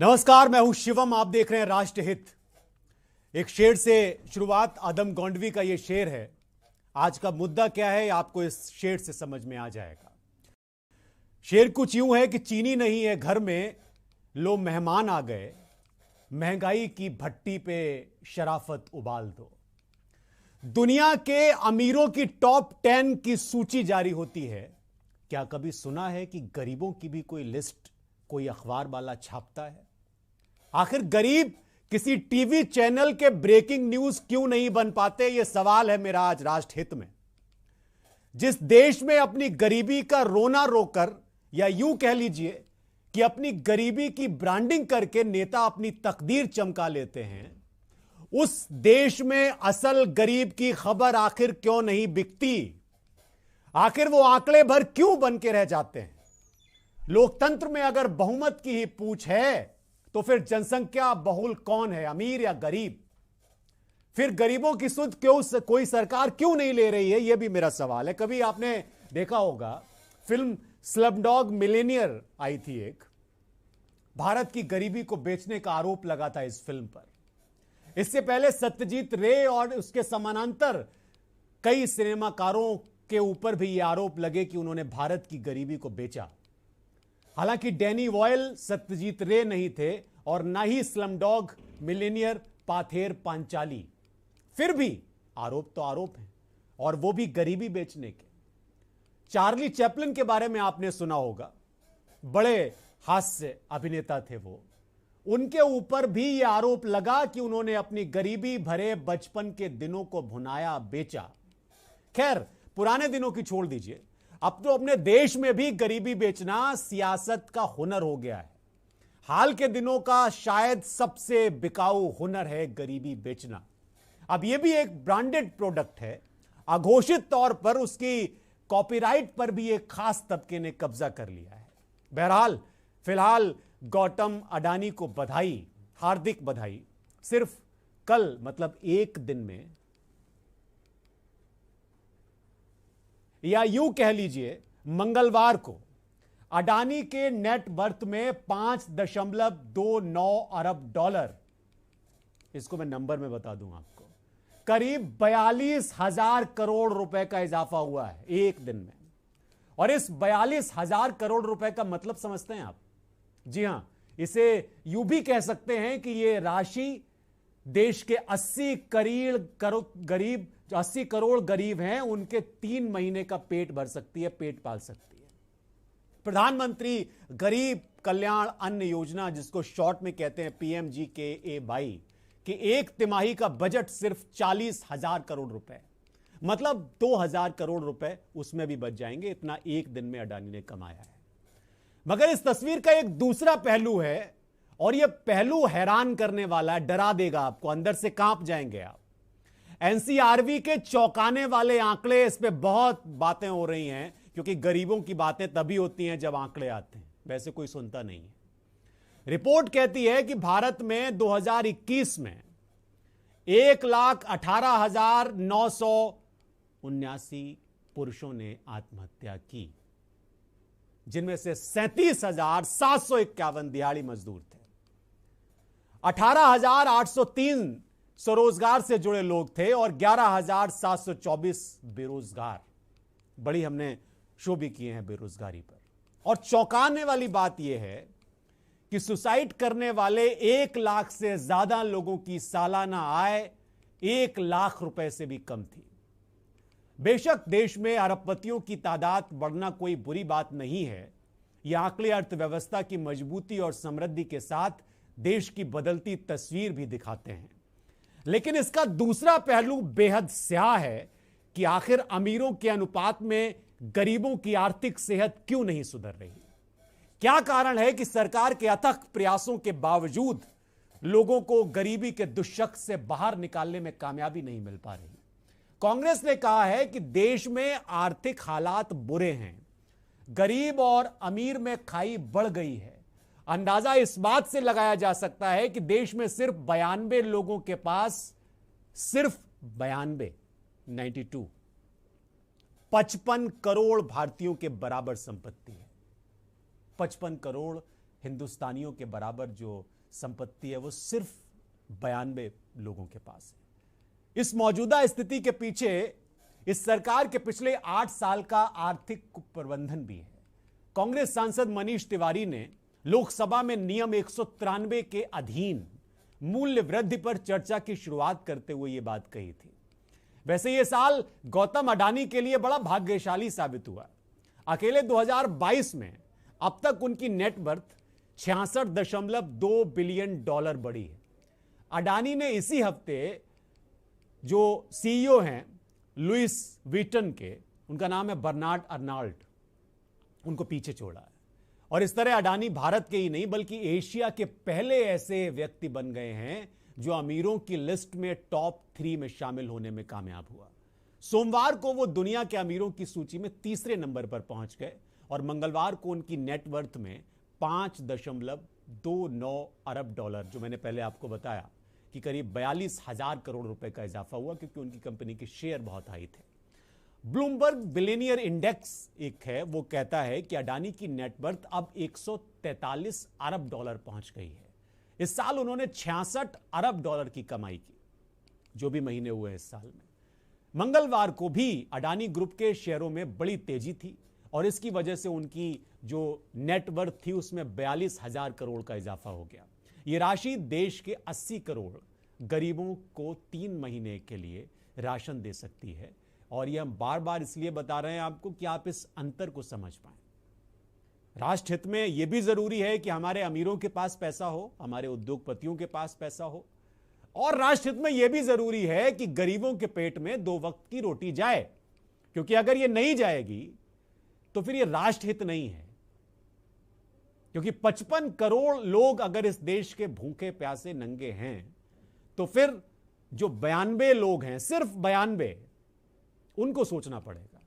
नमस्कार, मैं हूं शिवम। आप देख रहे हैं राष्ट्रहित। एक शेर से शुरुआत, आदम गोंडवी का यह शेर है। आज का मुद्दा क्या है आपको इस शेर से समझ में आ जाएगा। शेर कुछ यूं है कि चीनी नहीं है घर में, लो मेहमान आ गए, महंगाई की भट्टी पे शराफत उबाल दो। दुनिया के अमीरों की टॉप 10 की सूची जारी होती है। क्या कभी सुना है कि गरीबों की भी कोई लिस्ट कोई अखबार वाला छापता है? आखिर गरीब किसी टीवी चैनल के ब्रेकिंग न्यूज क्यों नहीं बन पाते? यह सवाल है मेरा आज राष्ट्रहित में। जिस देश में अपनी गरीबी का रोना रोकर, या यूं कह लीजिए कि अपनी गरीबी की ब्रांडिंग करके नेता अपनी तकदीर चमका लेते हैं, उस देश में असल गरीब की खबर आखिर क्यों नहीं बिकती? आखिर वो आंकड़े भर क्यों बन के रह जाते हैं? लोकतंत्र में अगर बहुमत की ही पूछ है तो फिर जनसंख्या बहुल कौन है, अमीर या गरीब? फिर गरीबों की सुध क्यों कोई सरकार क्यों नहीं ले रही है? यह भी मेरा सवाल है। कभी आपने देखा होगा, फिल्म स्लमडॉग मिलियनेयर आई थी एक। भारत की गरीबी को बेचने का आरोप लगा था इस फिल्म पर। इससे पहले सत्यजीत रे और उसके समानांतर कई सिनेमाकारों के ऊपर भी यह आरोप लगे कि उन्होंने भारत की गरीबी को बेचा। हालांकि डैनी बॉयल सत्यजीत रे नहीं थे और ना ही स्लमडॉग मिलियनेयर पाथेर पांचाली। फिर भी आरोप तो आरोप हैं, और वो भी गरीबी बेचने के। चार्ली चैपलिन के बारे में आपने सुना होगा, बड़े हास्य अभिनेता थे वो। उनके ऊपर भी यह आरोप लगा कि उन्होंने अपनी गरीबी भरे बचपन के दिनों को भुनाया, बेचा। खैर, पुराने दिनों की छोड़ दीजिए, अब तो अपने देश में भी गरीबी बेचना सियासत का हुनर हो गया है। हाल के दिनों का शायद सबसे बिकाऊ हुनर है गरीबी बेचना। अब यह भी एक ब्रांडेड प्रोडक्ट है। अघोषित तौर पर उसकी कॉपीराइट पर भी एक खास तबके ने कब्जा कर लिया है। बहरहाल, फिलहाल गौतम अडानी को बधाई, हार्दिक बधाई। सिर्फ कल, मतलब एक दिन में, या यूं कह लीजिए मंगलवार को, अडानी के नेट वर्थ में 5.29 अरब डॉलर, इसको मैं नंबर में बता दूं आपको, करीब 42,000 करोड़ रुपए का इजाफा हुआ है एक दिन में। और इस 42,000 करोड़ रुपए का मतलब समझते हैं आप? जी हां, इसे यूं भी कह सकते हैं कि यह राशि देश के 80 करोड़ गरीब हैं, उनके 3 महीने का पेट भर सकती है, पेट पाल सकती है। प्रधानमंत्री गरीब कल्याण अन्न योजना, जिसको शॉर्ट में कहते हैं PMGKAY, कि एक तिमाही का बजट सिर्फ 40,000 करोड़ रुपए, मतलब 2,000 करोड़ रुपए उसमें भी बच जाएंगे। इतना एक दिन में अडानी ने कमाया है। मगर इस तस्वीर का एक दूसरा पहलू है, और यह पहलू हैरान करने वाला है, डरा देगा आपको, अंदर से कांप जाएंगे आप। NCRV के चौंकाने वाले आंकड़े, इस पे बहुत बातें हो रही हैं, क्योंकि गरीबों की बातें तभी होती हैं जब आंकड़े आते हैं, वैसे कोई सुनता नहीं है। रिपोर्ट कहती है कि भारत में 2021 में 1,18,979 पुरुषों ने आत्महत्या की, जिनमें से 37,751 दिहाड़ी मजदूर थे। 18,803 स्वरोजगार से जुड़े लोग थे और 11,724 बेरोजगार। बड़ी हमने शो भी किए हैं बेरोजगारी पर। और चौंकाने वाली बात यह है कि सुसाइड करने वाले 1 लाख से ज्यादा लोगों की सालाना आय 1 लाख रुपए से भी कम थी। बेशक देश में अरबपतियों की तादाद बढ़ना कोई बुरी बात नहीं है। यह आंकड़े अर्थव्यवस्था की मजबूती और समृद्धि के साथ देश की बदलती तस्वीर भी दिखाते हैं। लेकिन इसका दूसरा पहलू बेहद स्याह है कि आखिर अमीरों के अनुपात में गरीबों की आर्थिक सेहत क्यों नहीं सुधर रही? क्या कारण है कि सरकार के अथक प्रयासों के बावजूद लोगों को गरीबी के दुष्चक्र से बाहर निकालने में कामयाबी नहीं मिल पा रही? कांग्रेस ने कहा है कि देश में आर्थिक हालात बुरे हैं, गरीब और अमीर में खाई बढ़ गई है। अंदाजा इस बात से लगाया जा सकता है कि देश में सिर्फ 92 लोगों के पास, सिर्फ 92 55 करोड़ भारतीयों के बराबर संपत्ति है। 55 करोड़ हिंदुस्तानियों के बराबर जो संपत्ति है वो सिर्फ 92 लोगों के पास है। इस मौजूदा स्थिति के पीछे इस सरकार के पिछले 8 साल का आर्थिक कुप्रबंधन भी है। कांग्रेस सांसद मनीष तिवारी ने लोकसभा में नियम 193 के अधीन मूल्य वृद्धि पर चर्चा की शुरुआत करते हुए यह बात कही थी। वैसे यह साल गौतम अडानी के लिए बड़ा भाग्यशाली साबित हुआ। अकेले 2022 में अब तक उनकी नेटवर्थ 66.2 बिलियन डॉलर बढ़ी है। अडानी ने इसी हफ्ते जो सीईओ हैं लुइस वीटन के, उनका नाम है बर्नार्ड अर्नाल्ड, उनको पीछे छोड़ा है। और इस तरह अडानी भारत के ही नहीं बल्कि एशिया के पहले ऐसे व्यक्ति बन गए हैं जो अमीरों की लिस्ट में टॉप 3 में शामिल होने में कामयाब हुआ। सोमवार को वो दुनिया के अमीरों की सूची में तीसरे नंबर पर पहुंच गए और मंगलवार को उनकी नेटवर्थ में 5.29 अरब डॉलर, जो मैंने पहले आपको बताया कि करीब 42,000 करोड़ रुपए का इजाफा हुआ, क्योंकि उनकी कंपनी के शेयर बहुत हाई थे। ब्लूमबर्ग बिलियनियर इंडेक्स एक है, वो कहता है कि अडानी की नेटवर्थ अब 143 अरब डॉलर पहुंच गई है। इस साल उन्होंने 66 अरब डॉलर की कमाई की, जो भी महीने हुए इस साल में। मंगलवार को भी अडानी ग्रुप के शेयरों में बड़ी तेजी थी और इसकी वजह से उनकी जो नेटवर्थ थी उसमें 42,000 करोड़ का इजाफा हो गया। यह राशि देश के 80 करोड़ गरीबों को 3 महीने के लिए राशन दे सकती है। और यह हम बार बार इसलिए बता रहे हैं आपको कि आप इस अंतर को समझ पाएं। राष्ट्र हित में यह भी जरूरी है कि हमारे अमीरों के पास पैसा हो, हमारे उद्योगपतियों के पास पैसा हो, और राष्ट्र हित में यह भी जरूरी है कि गरीबों के पेट में 2 वक्त की रोटी जाए, क्योंकि अगर यह नहीं जाएगी तो फिर यह राष्ट्र हित नहीं है। क्योंकि 55 करोड़ लोग अगर इस देश के भूखे प्यासे नंगे हैं तो फिर जो 92 लोग हैं, सिर्फ 92, उनको सोचना पड़ेगा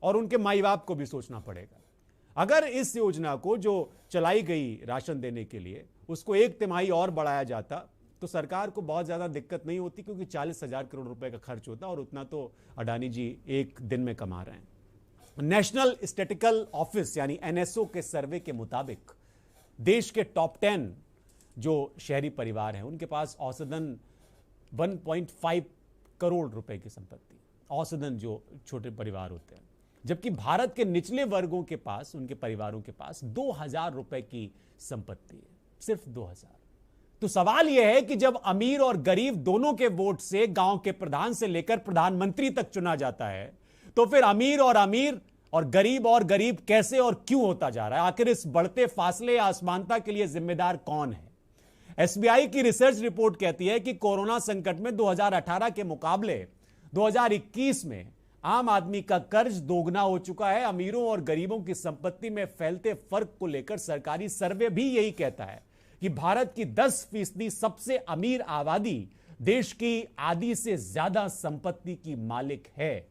और उनके माई बाप को भी सोचना पड़ेगा। अगर इस योजना को जो चलाई गई राशन देने के लिए उसको 1 तिमाही और बढ़ाया जाता तो सरकार को बहुत ज्यादा दिक्कत नहीं होती, क्योंकि 40,000 करोड़ रुपए का खर्च होता और उतना तो अडानी जी एक दिन में कमा रहे हैं। नेशनल स्टैटिस्टिकल ऑफिस यानी एनएसओ के सर्वे के मुताबिक देश के टॉप 10 जो शहरी परिवार हैं उनके पास औसतन 1.5 करोड़ रुपए की संपत्ति, औसतन जो छोटे परिवार होते हैं, जबकि भारत के निचले वर्गों के पास, उनके परिवारों के पास 2,000 रुपए की संपत्ति है, सिर्फ 2,000। तो सवाल यह है कि जब अमीर और गरीब दोनों के वोट से गांव के प्रधान से लेकर प्रधानमंत्री तक चुना जाता है तो फिर अमीर और गरीब कैसे और क्यों होता जा रहा है? आखिर इस बढ़ते फासले या असमानता के लिए जिम्मेदार कौन है? एसबीआई की रिसर्च रिपोर्ट कहती है कि कोरोना संकट में 2018 के मुकाबले 2021 में आम आदमी का कर्ज दोगुना हो चुका है। अमीरों और गरीबों की संपत्ति में फैलते फर्क को लेकर सरकारी सर्वे भी यही कहता है कि भारत की 10% सबसे अमीर आबादी देश की आधी से ज्यादा संपत्ति की मालिक है।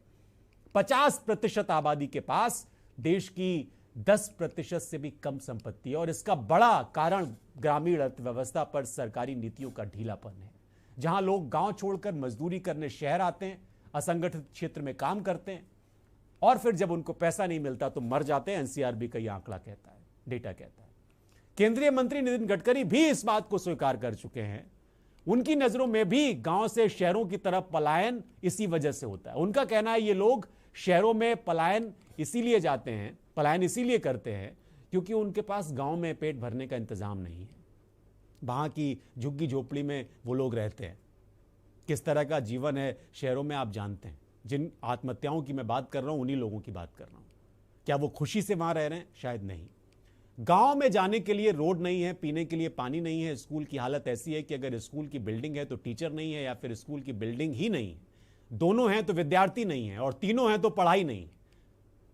50% आबादी के पास देश की 10% से भी कम संपत्ति है और इसका बड़ा कारण ग्रामीण अर्थव्यवस्था पर सरकारी नीतियों का ढीलापन है। जहां लोग गांव छोड़कर मजदूरी करने शहर आते हैं, असंगठित क्षेत्र में काम करते हैं और फिर जब उनको पैसा नहीं मिलता तो मर जाते हैं। एनसीआरबी का यह आंकड़ा कहता है, डेटा कहता है। केंद्रीय मंत्री नितिन गडकरी भी इस बात को स्वीकार कर चुके हैं। उनकी नजरों में भी गांव से शहरों की तरफ पलायन इसी वजह से होता है। उनका कहना है ये लोग शहरों में पलायन इसीलिए करते हैं क्योंकि उनके पास गांव में पेट भरने का इंतजाम नहीं है। वहां की झुग्गी झोपड़ी में वो लोग रहते हैं। किस तरह का जीवन है शहरों में आप जानते हैं। जिन आत्महत्याओं की मैं बात कर रहा हूं उन्हीं लोगों की बात कर रहा हूं। क्या वो खुशी से वहां रह रहे हैं? शायद नहीं। गांव में जाने के लिए रोड नहीं है, पीने के लिए पानी नहीं है। स्कूल की हालत ऐसी है कि अगर स्कूल की बिल्डिंग है तो टीचर नहीं है, या फिर स्कूल की बिल्डिंग ही नहीं है। दोनों हैं तो विद्यार्थी नहीं है, और तीनों हैं तो पढ़ाई नहीं।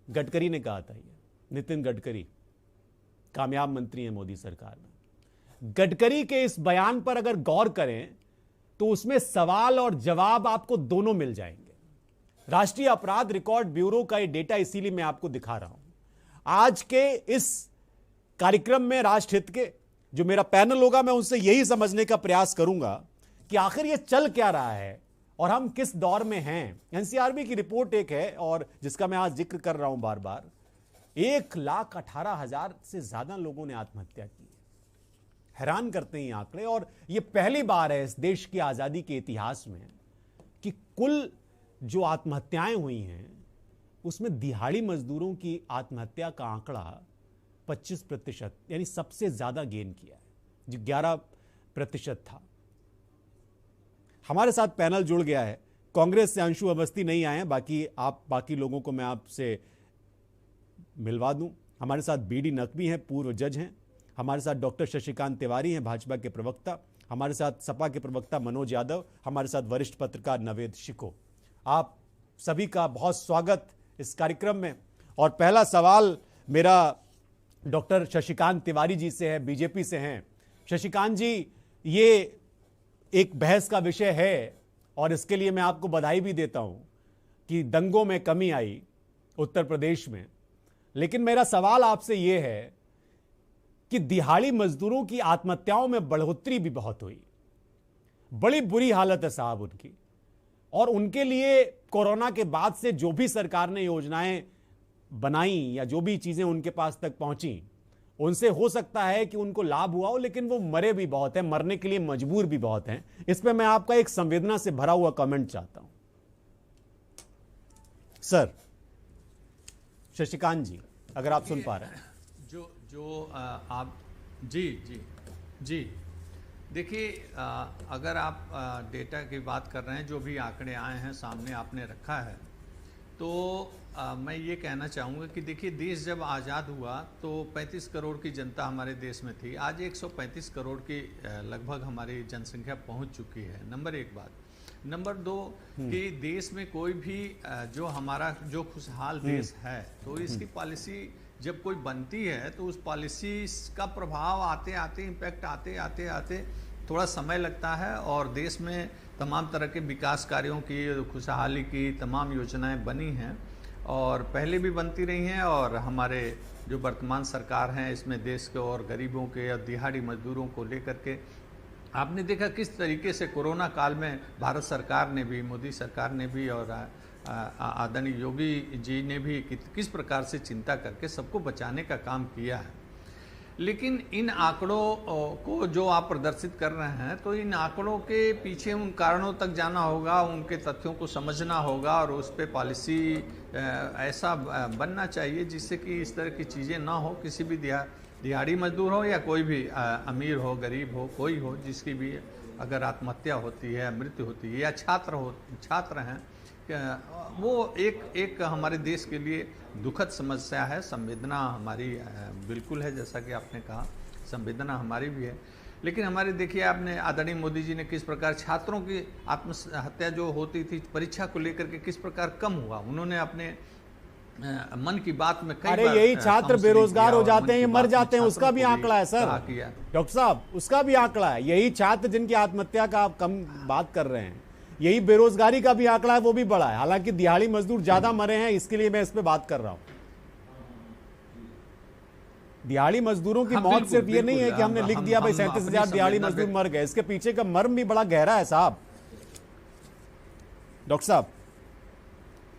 गडकरी ने कहा था, ये नितिन गडकरी कामयाब मंत्री हैं मोदी सरकार में। गडकरी के इस बयान पर अगर गौर करें तो उसमें सवाल और जवाब आपको दोनों मिल जाएंगे। राष्ट्रीय अपराध रिकॉर्ड ब्यूरो का ये डेटा इसीलिए मैं आपको दिखा रहा हूं। आज के इस कार्यक्रम में राष्ट्रहित के जो मेरा पैनल होगा, मैं उनसे यही समझने का प्रयास करूंगा कि आखिर ये चल क्या रहा है और हम किस दौर में हैं। एनसीआरबी की रिपोर्ट एक है और जिसका मैं आज जिक्र कर रहा हूं बार बार। 1,18,000 से ज्यादा लोगों ने आत्महत्या की। हैरान करते हैं ये आंकड़े। और ये पहली बार है इस देश की आजादी के इतिहास में कि कुल जो आत्महत्याएं हुई हैं उसमें दिहाड़ी मजदूरों की आत्महत्या का आंकड़ा 25%, यानी सबसे ज्यादा गेन किया है, जो 11% था। हमारे साथ पैनल जुड़ गया है। कांग्रेस से अंशु अवस्थी नहीं आए हैं, बाकी लोगों को मैं आपसे मिलवा दूं। हमारे साथ बीडी नकवी हैं, पूर्व जज हैं। हमारे साथ डॉक्टर शशिकांत तिवारी हैं, भाजपा के प्रवक्ता। हमारे साथ सपा के प्रवक्ता मनोज यादव। हमारे साथ वरिष्ठ पत्रकार नवेद शिको। आप सभी का बहुत स्वागत इस कार्यक्रम में। और पहला सवाल मेरा डॉक्टर शशिकांत तिवारी जी से है, बीजेपी से हैं। शशिकांत जी, ये एक बहस का विषय है और इसके लिए मैं आपको बधाई भी देता हूं कि दंगों में कमी आई उत्तर प्रदेश में। लेकिन मेरा सवाल आपसे यह है कि दिहाड़ी मजदूरों की आत्महत्याओं में बढ़ोतरी भी बहुत हुई। बड़ी बुरी हालत है साहब उनकी। और उनके लिए कोरोना के बाद से जो भी सरकार ने योजनाएं बनाई या जो भी चीजें उनके पास तक पहुंची, उनसे हो सकता है कि उनको लाभ हुआ हो, लेकिन वो मरे भी बहुत हैं, मरने के लिए मजबूर भी बहुत हैं। इस पे मैं आपका एक संवेदना से भरा हुआ कमेंट चाहता हूं सर। शशिकांत जी, अगर आप सुन पा रहे हैं। आप जी देखिए, अगर आप डेटा की बात कर रहे हैं, जो भी आंकड़े आए हैं सामने आपने रखा है, तो मैं ये कहना चाहूँगा कि देखिए, देश जब आज़ाद हुआ तो 35 करोड़ की जनता हमारे देश में थी। आज 135 करोड़ की लगभग हमारी जनसंख्या पहुँच चुकी है। नंबर एक बात। नंबर दो कि देश में कोई भी जो खुशहाल देश है, तो इसकी पॉलिसी जब कोई बनती है तो उस पॉलिसी का प्रभाव आते आते, इम्पैक्ट आते आते आते थोड़ा समय लगता है। और देश में तमाम तरह के विकास कार्यों की, खुशहाली की तमाम योजनाएं बनी हैं और पहले भी बनती रही हैं। और हमारे जो वर्तमान सरकार हैं, इसमें देश के और गरीबों के और दिहाड़ी मजदूरों को लेकर के आपने देखा किस तरीके से कोरोना काल में भारत सरकार ने भी, मोदी सरकार ने भी और आदरणीय योगी जी ने भी किस प्रकार से चिंता करके सबको बचाने का काम किया है। लेकिन इन आंकड़ों को जो आप प्रदर्शित कर रहे हैं, तो इन आंकड़ों के पीछे उन कारणों तक जाना होगा, उनके तथ्यों को समझना होगा और उस पर पॉलिसी ऐसा बनना चाहिए जिससे कि इस तरह की चीज़ें ना हो। किसी भी दिहाड़ी मजदूर हो या कोई भी अमीर हो, गरीब हो, कोई हो, जिसकी भी अगर आत्महत्या होती है, मृत्यु होती है, या छात्र हैं, वो एक हमारे देश के लिए दुखद समस्या है। संवेदना हमारी बिल्कुल है, जैसा कि आपने कहा, संवेदना हमारी भी है। लेकिन हमारे देखिए, आपने आदरणीय मोदी जी ने किस प्रकार छात्रों की आत्महत्या जो होती थी परीक्षा को लेकर के किस प्रकार कम हुआ। उन्होंने अपने मन की बात में कई बार यही छात्र बेरोजगार हो जाते हैं, मर जाते हैं, उसका भी आंकड़ा है सर डॉक्टर साहब, उसका भी आंकड़ा है। यही छात्र जिनकी आत्महत्या का आप कम बात कर रहे हैं, यही बेरोजगारी का भी आंकड़ा है, वो भी बड़ा है। हालांकि दिहाड़ी मजदूर ज्यादा मरे हैं, इसके लिए मैं इस पे बात कर रहा हूं। दिहाड़ी मजदूरों की मौत सिर्फ ये नहीं है कि हमने लिख दिया भाई 37,000 दिहाड़ी मजदूर मर गए, इसके पीछे का मर्म भी बड़ा गहरा है साहब। डॉक्टर साहब,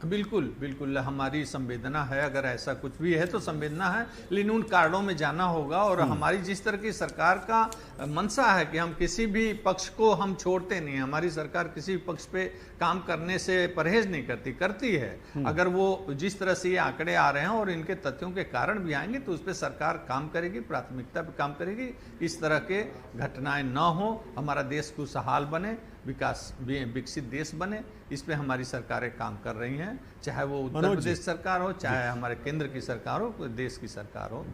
बिल्कुल हमारी संवेदना है। अगर ऐसा कुछ भी है तो संवेदना है, लेकिन उन कारणों में जाना होगा। और हमारी जिस तरह की सरकार का मंशा है कि हम किसी भी पक्ष को हम छोड़ते नहीं, हमारी सरकार किसी भी पक्ष पे काम करने से परहेज नहीं करती है। अगर वो जिस तरह से ये आंकड़े आ रहे हैं और इनके तथ्यों के कारण भी आएंगे तो उस पर सरकार काम करेगी, प्राथमिकता पे काम करेगी। इस तरह के घटनाएं ना हो, हमारा देश खुशहाल बने, विकसित देश बने, इस पे हमारी सरकारें काम कर रही हैं। चाहे वो उत्तर प्रदेश सरकार हो, चाहे हमारे केंद्र की सरकार हो, देश की सरकार हो।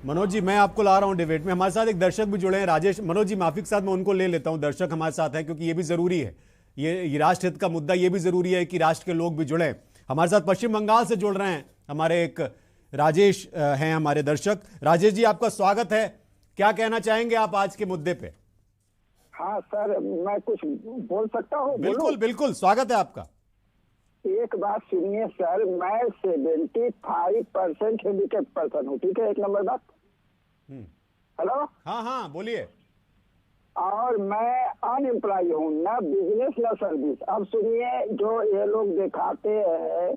मनोज जी, मैं आपको ला रहा हूं डिबेट में। हमारे साथ एक दर्शक भी जुड़े हैं, राजेश। मनोज जी माफी के साथ मैं उनको ले लेता हूं, दर्शक हमारे साथ हैं, क्योंकि ये भी जरूरी है, ये राष्ट्र हित का मुद्दा, ये भी जरूरी है कि राष्ट्र के लोग भी जुड़े। हमारे साथ पश्चिम बंगाल से जुड़ रहे हैं हमारे एक राजेश हैं हमारे दर्शक। राजेश जी, आपका स्वागत है। क्या कहना चाहेंगे आप आज के मुद्दे पे? हाँ सर, मैं कुछ बोल सकता हूँ? बिल्कुल स्वागत है आपका। एक बात सुनिए सर, मैं 75% हैंडीकैप पर्सन हूँ, ठीक है? एक नंबर बात। हेलो, हाँ बोलिए। और मैं अनएम्प्लॉय हूँ, ना बिजनेस ना सर्विस। अब सुनिए, जो ये लोग दिखाते हैं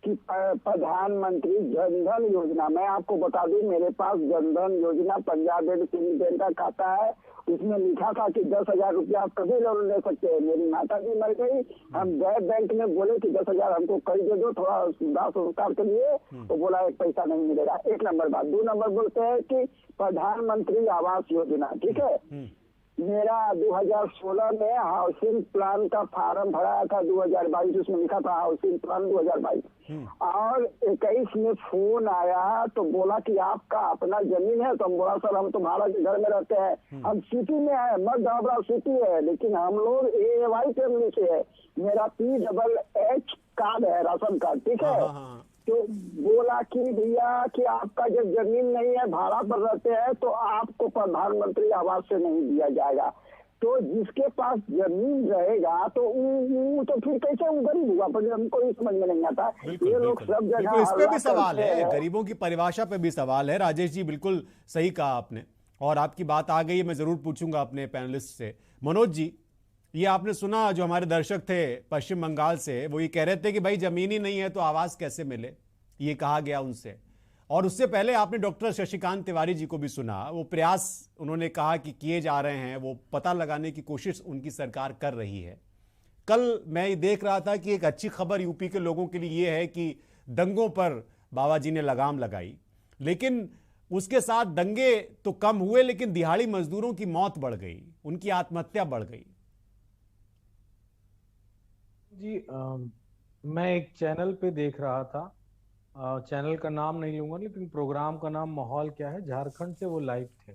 कि प्रधानमंत्री जनधन योजना, मैं आपको बता दूं, मेरे पास जनधन योजना पंजाब एंड सिंध बैंक का खाता है। उसमें लिखा था कि 10,000 रुपया आप कभी लोन ले सकते हैं। मेरी माता जी मर गई, हम गए बैंक में, बोले कि 10,000 हमको कर दे दो थोड़ा दाह संस्कार के लिए, तो बोला एक पैसा नहीं मिलेगा। एक नंबर बात। 2 नंबर बोलते हैं कि प्रधानमंत्री आवास योजना, ठीक है, मेरा 2016 में हाउसिंग प्लान का फार्म भराया था 2022, उसमें लिखा था हाउसिंग प्लान 2022, और 21 में फोन आया तो बोला कि आपका अपना जमीन है। तो हम बोला सर हम तो भाड़ा के घर में रहते हैं, हम सिटी में है, मध्य हावड़ा सिटी है, लेकिन हम लोग AAY फैमिली से है, मेरा PHH कार्ड है, राशन कार्ड, ठीक है। तो बोला कि भैया कि आपका जब जमीन नहीं है, भाड़ा पर रहते हैं, तो आपको प्रधानमंत्री आवास से नहीं दिया जाएगा। तो जिसके पास जमीन रहेगा तो वो तो फिर कैसे वो गरीब हुआ, पर हमको ये समझ में नहीं आता। ये लोग सब जगह इस पे भी सवाल है, गरीबों की परिभाषा पे भी सवाल है। राजेश जी बिल्कुल सही कहा आपने, और आपकी बात आ गई है, मैं जरूर पूछूंगा अपने पैनलिस्ट से। मनोज जी, ये आपने सुना, जो हमारे दर्शक थे पश्चिम बंगाल से, वो ये कह रहे थे कि भाई जमीन ही नहीं है तो आवास कैसे मिले, ये कहा गया उनसे। और उससे पहले आपने डॉक्टर शशिकांत तिवारी जी को भी सुना, वो प्रयास उन्होंने कहा कि किए जा रहे हैं, वो पता लगाने की कोशिश उनकी सरकार कर रही है। कल मैं ये देख रहा था कि एक अच्छी खबर यूपी के लोगों के लिए ये है कि दंगों पर बाबा जी ने लगाम लगाई, लेकिन उसके साथ दंगे तो कम हुए, लेकिन दिहाड़ी मजदूरों की मौत बढ़ गई, उनकी आत्महत्या बढ़ गई। जी मैं एक चैनल पे देख रहा था, चैनल का नाम नहीं लूंगा, लेकिन प्रोग्राम का नाम माहौल क्या है, झारखंड से वो लाइव थे।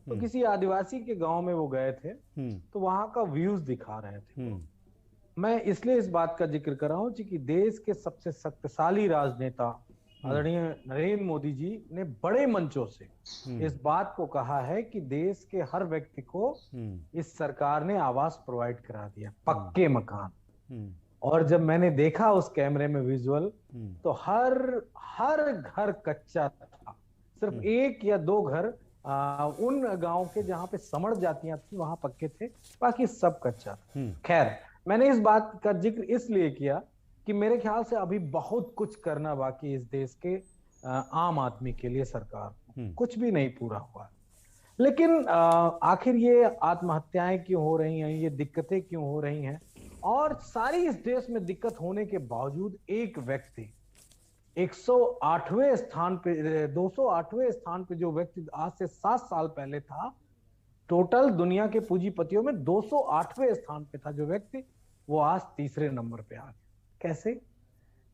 तो किसी आदिवासी के गांव में वो गए थे, तो वहां का व्यूज दिखा रहे थे। मैं इसलिए इस बात का जिक्र कर रहा हूं कि देश के सबसे शक्तिशाली राजनेता आदरणीय नरेंद्र मोदी जी ने बड़े मंचों से इस बात को कहा है कि देश के हर व्यक्ति को इस सरकार ने आवास प्रोवाइड करा दिया, पक्के मकान। और जब मैंने देखा उस कैमरे में विजुअल, तो हर घर कच्चा था, सिर्फ 1 या 2 घर उन गांव के जहां पे समड़ जातियां थी वहां पक्के थे, बाकी सब कच्चा था। खैर, मैंने इस बात का जिक्र इसलिए किया कि मेरे ख्याल से अभी बहुत कुछ करना बाकी इस देश के आम आदमी के लिए, सरकार कुछ भी नहीं पूरा हुआ। लेकिन आखिर ये आत्महत्याएं क्यों हो रही हैं, ये दिक्कतें क्यों हो रही हैं, और सारी इस देश में दिक्कत होने के बावजूद एक व्यक्ति 108वें स्थान पे, 208वें स्थान पे जो व्यक्ति आज से 7 साल पहले था, टोटल दुनिया के पूंजीपतियों में 208वें स्थान पे था जो व्यक्ति, वो आज 3रे नंबर पे आ गया। कैसे?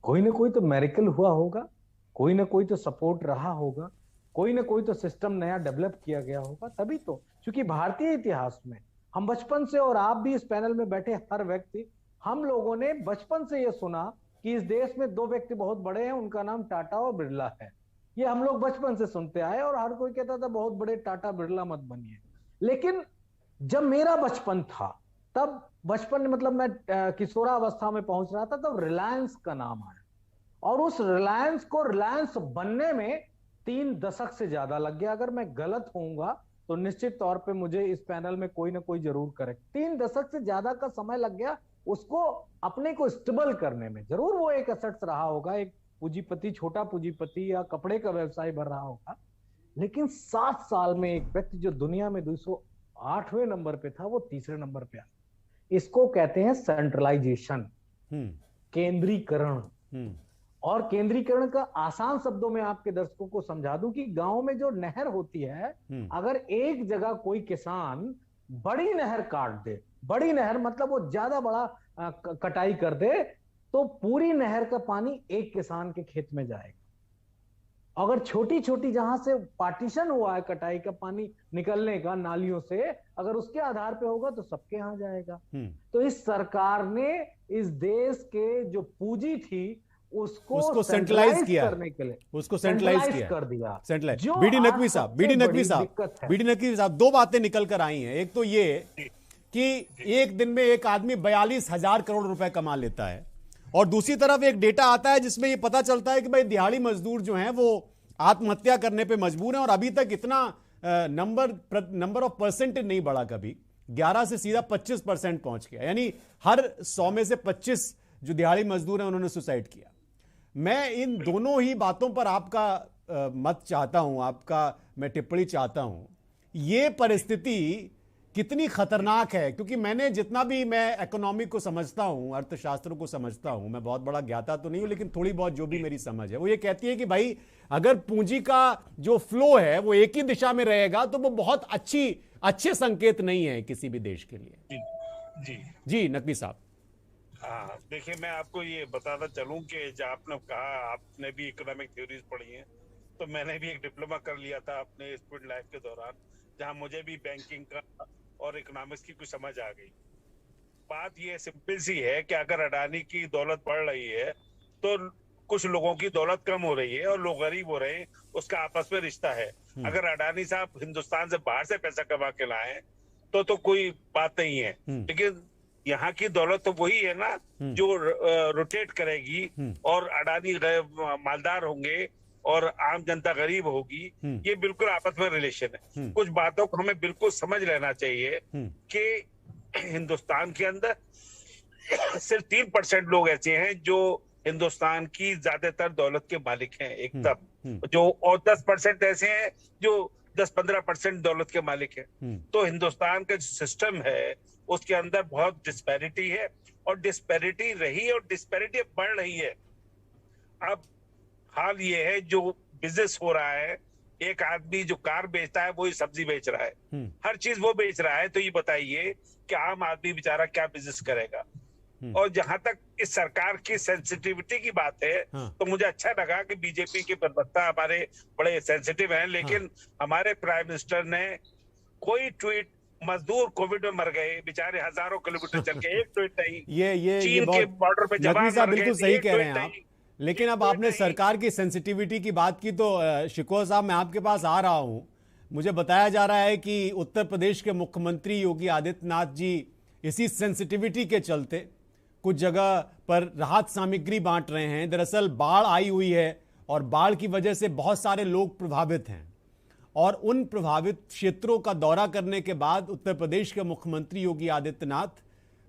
कोई ना कोई तो मैरिकल हुआ होगा, कोई ना कोई तो सपोर्ट रहा होगा, कोई ना कोई तो सिस्टम नया डेवलप किया गया होगा, तभी तो। क्योंकि भारतीय इतिहास में हम बचपन से, और आप भी इस पैनल में बैठे हर व्यक्ति, हम लोगों ने बचपन से यह सुना कि इस देश में 2 व्यक्ति बहुत बड़े हैं, उनका नाम टाटा और बिरला है। ये हम लोग बचपन से सुनते आए, और हर कोई कहता था बहुत बड़े टाटा बिरला मत बनिए। लेकिन जब मेरा बचपन था, तब बचपन मतलब मैं किशोरावस्था में पहुंच रहा था, तब रिलायंस का नाम आया, और उस रिलायंस को रिलायंस बनने में 3 दशक से ज्यादा लग गया। अगर मैं गलत होऊंगा तो निश्चित तौर पे मुझे इस पैनल में कोई ना कोई जरूर करे। 3 दशक से ज्यादा का समय लग गया उसको अपने को स्टेबल करने में। जरूर वो एक एसेट्स रहा होगा, एक पूंजीपति, छोटा पूंजीपति या कपड़े का व्यवसाय भर रहा होगा, लेकिन 7 साल में एक व्यक्ति जो दुनिया में 208वें नंबर पे था, वो 3रे नंबर पे आया। इसको कहते हैं सेंट्रलाइजेशन, केंद्रीकरण। और केंद्रीकरण का आसान शब्दों में आपके दर्शकों को समझा दूं कि गांव में जो नहर होती है, अगर एक जगह कोई किसान बड़ी नहर काट दे, बड़ी नहर मतलब वो ज्यादा बड़ा कटाई कर दे, तो पूरी नहर का पानी एक किसान के खेत में जाएगा। अगर छोटी छोटी जहां से पार्टीशन हुआ है कटाई का पानी निकलने का नालियों से, अगर उसके आधार पे होगा तो सबके यहां जाएगा। तो इस सरकार ने इस देश के जो पूंजी थी उसको सेंट्रलाइज किया, करने के लिए उसको सेंट्रलाइज कर दिया। सेंट्रलाइज। बीडी नकवी साहब 2 बातें निकल कर आई हैं। एक तो ये कि एक दिन में एक आदमी 42,000 करोड़ रुपए कमा लेता है, और दूसरी तरफ एक डेटा आता है जिसमें ये पता चलता है कि भाई दिहाड़ी मजदूर जो हैं वो आत्महत्या करने पे मजबूर हैं, और अभी तक इतना नंबर ऑफ परसेंटेज नहीं बढ़ा कभी, 11 से सीधा 25% पहुंच गया। यानी हर 100 में से 25 जो दिहाड़ी मजदूर हैं उन्होंने सुसाइड किया। मैं इन दोनों ही बातों पर आपका मत चाहता हूं, आपका मैं टिप्पणी चाहता हूं। ये परिस्थिति कितनी खतरनाक है, क्योंकि मैंने जितना भी मैं इकोनॉमी को समझता हूं, अर्थशास्त्र को समझता हूं, मैं बहुत बड़ा ज्ञाता तो नहीं हूं, लेकिन थोड़ी बहुत जो भी मेरी समझ है वो ये कहती है कि भाई अगर पूंजी का जो फ्लो है वो एक ही दिशा में रहेगा तो वो बहुत अच्छे संकेत नहीं है किसी भी देश के लिए। जी जी जी नकवी साहब। हाँ, देखिए मैं आपको ये बताता चलूं कि जब आपने कहा आपने भी इकोनॉमिक थ्योरीज पढ़ी हैं, तो मैंने भी एक डिप्लोमा कर लिया था अपने स्टूडेंट लाइफ के दौरान, जहां मुझे भी बैंकिंग का और इकोनॉमिक्स की कुछ समझ आ गई। बात ये सिंपल सी है कि अगर अडानी की दौलत बढ़ रही है तो कुछ लोगों की दौलत कम हो रही है और लोग गरीब हो रहे हैं, उसका आपस में रिश्ता है। अगर अडानी साहब हिंदुस्तान से बाहर से पैसा कमा के लाए तो कोई बात नहीं है, लेकिन यहाँ की दौलत तो वही है ना जो रोटेट करेगी, और अडानी मालदार होंगे और आम जनता गरीब होगी। ये बिल्कुल आपस में रिलेशन है। कुछ बातों को हमें बिल्कुल समझ लेना चाहिए कि हिंदुस्तान के अंदर सिर्फ 3% लोग ऐसे हैं जो हिंदुस्तान की ज्यादातर दौलत के मालिक हैं एकदम, जो और 10% ऐसे हैं जो 10-15% दौलत के मालिक हैं। तो हिंदुस्तान का जो सिस्टम है उसके अंदर बहुत डिस्पैरिटी है, और डिस्पैरिटी रही और डिस्पैरिटी बढ़ रही है। अब हाल ये है जो बिजनेस हो रहा है, एक आदमी जो कार बेचता है वही सब्जी बेच रहा है, हर चीज वो बेच रहा है। तो ये बताइए कि आम आदमी बेचारा क्या बिजनेस करेगा। और जहां तक इस सरकार की सेंसिटिविटी की बात है, तो मुझे अच्छा लगा कि बीजेपी के प्रवक्ता हमारे बड़े सेंसिटिव हैं, लेकिन हमारे प्राइम मिनिस्टर ने कोई ट्वीट, मजदूर कोविड में मर गए बेचारे हजारों किलोमीटर चल के, एक ट्वीट नहीं। ये चीन बहुत के बॉर्डर पे जवान मर गए, बिल्कुल सही एक कह रहे हैं ट्वीट आप। नहीं। लेकिन अब आपने सरकार की सेंसिटिविटी की बात की तो शिकोह साहब मैं आपके पास आ रहा हूं। मुझे बताया जा रहा है कि उत्तर प्रदेश के मुख्यमंत्री योगी आदित्यनाथ जी इसी सेंसिटिविटी के चलते कुछ जगह पर राहत सामग्री बांट रहे हैं। दरअसल बाढ़ आई हुई है और बाढ़ की वजह से बहुत सारे लोग प्रभावित हैं, और उन प्रभावित क्षेत्रों का दौरा करने के बाद उत्तर प्रदेश के मुख्यमंत्री योगी आदित्यनाथ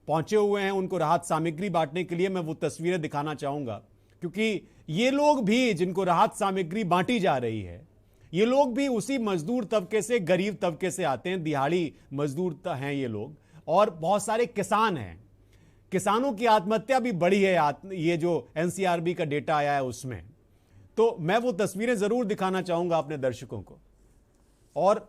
पहुंचे हुए हैं उनको राहत सामग्री बांटने के लिए। मैं वो तस्वीरें दिखाना चाहूंगा, क्योंकि ये लोग भी जिनको राहत सामग्री बांटी जा रही है, ये लोग भी उसी मजदूर तबके से, गरीब तबके से आते हैं, दिहाड़ी मजदूर हैं ये लोग, और बहुत सारे किसान हैं। किसानों की आत्महत्या भी बढ़ी है, ये जो एनसीआरबी का डेटा आया है उसमें। तो मैं वो तस्वीरें जरूर दिखाना चाहूंगा अपने दर्शकों को, और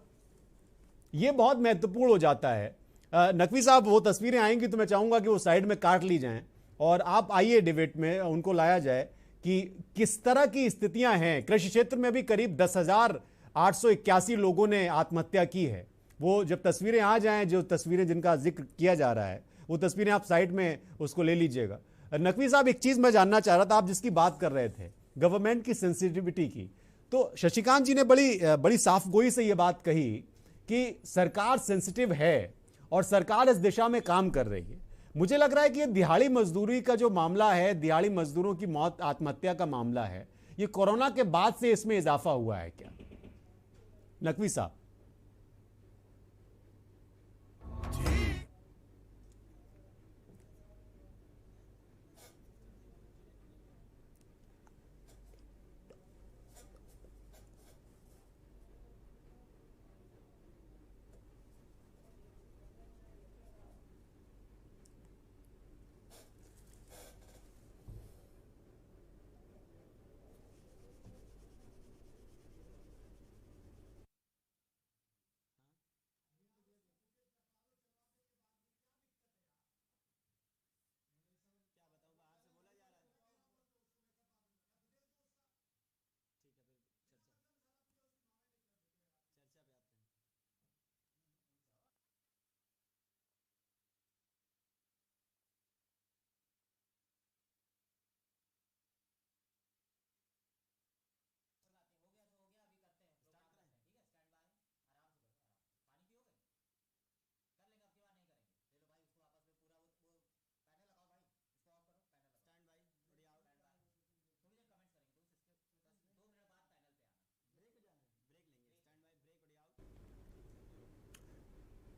ये बहुत महत्वपूर्ण हो जाता है। नकवी साहब वो तस्वीरें आएंगी तो मैं चाहूंगा कि वो साइड में काट ली जाएं और आप आइए डिबेट में उनको लाया जाए कि किस तरह की स्थितियां हैं। कृषि क्षेत्र में भी करीब 10,881 लोगों ने आत्महत्या की है। वो जब तस्वीरें आ जाएं, जो तस्वीरें जिनका जिक्र किया जा रहा है, वो तस्वीरें आप साइड में उसको ले लीजिएगा। नकवी साहब एक चीज मैं जानना चाह रहा था, आप जिसकी बात कर रहे थे गवर्नमेंट की सेंसिटिविटी की, तो शशिकांत जी ने बड़ी साफ गोई से ये बात कही कि सरकार सेंसिटिव है और सरकार इस दिशा में काम कर रही है। मुझे लग रहा है कि ये दिहाड़ी मजदूरी का जो मामला है, दिहाड़ी मजदूरों की मौत, आत्महत्या का मामला है, ये कोरोना के बाद से इसमें इजाफा हुआ है क्या नकवी साहब?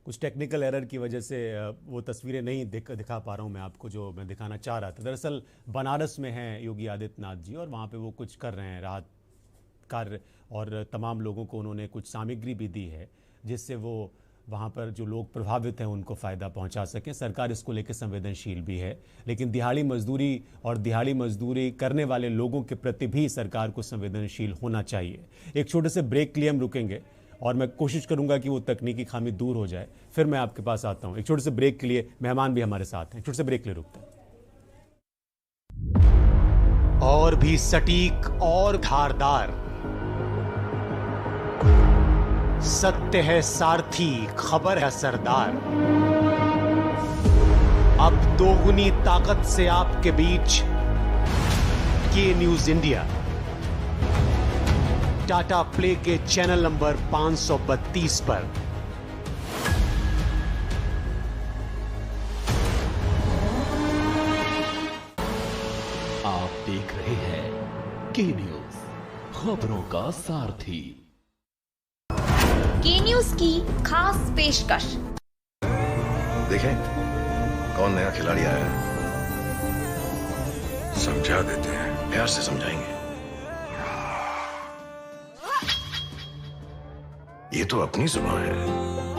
कुछ टेक्निकल एरर की वजह से वो तस्वीरें नहीं दिखा पा रहा हूँ मैं आपको, जो मैं दिखाना चाह रहा था। दरअसल बनारस में हैं योगी आदित्यनाथ जी और वहाँ पे वो कुछ कर रहे हैं राहत कार्य, और तमाम लोगों को उन्होंने कुछ सामग्री भी दी है जिससे वो वहाँ पर जो लोग प्रभावित हैं उनको फ़ायदा पहुँचा सकें। सरकार इसको लेकर संवेदनशील भी है, लेकिन दिहाड़ी मजदूरी और दिहाड़ी मजदूरी करने वाले लोगों के प्रति भी सरकार को संवेदनशील होना चाहिए। एक छोटे से ब्रेक के लिए हम रुकेंगे और मैं कोशिश करूंगा कि वो तकनीकी खामी दूर हो जाए, फिर मैं आपके पास आता हूं। एक छोटे से ब्रेक के लिए, मेहमान भी हमारे साथ हैं। छोटे से ब्रेक के लिए रुकते हैं। और भी सटीक और धारदार, सत्य है सारथी, खबर है सरदार। अब दोगुनी ताकत से आपके बीच के न्यूज इंडिया, टाटा प्ले के चैनल नंबर 532 पर। आप देख रहे हैं के न्यूज, खबरों का सारथी। के न्यूज की खास पेशकश। देखें कौन नया खिलाड़ी आया है, समझा देते हैं, प्यार से समझाएंगे। ये तो अपनी जुबान है।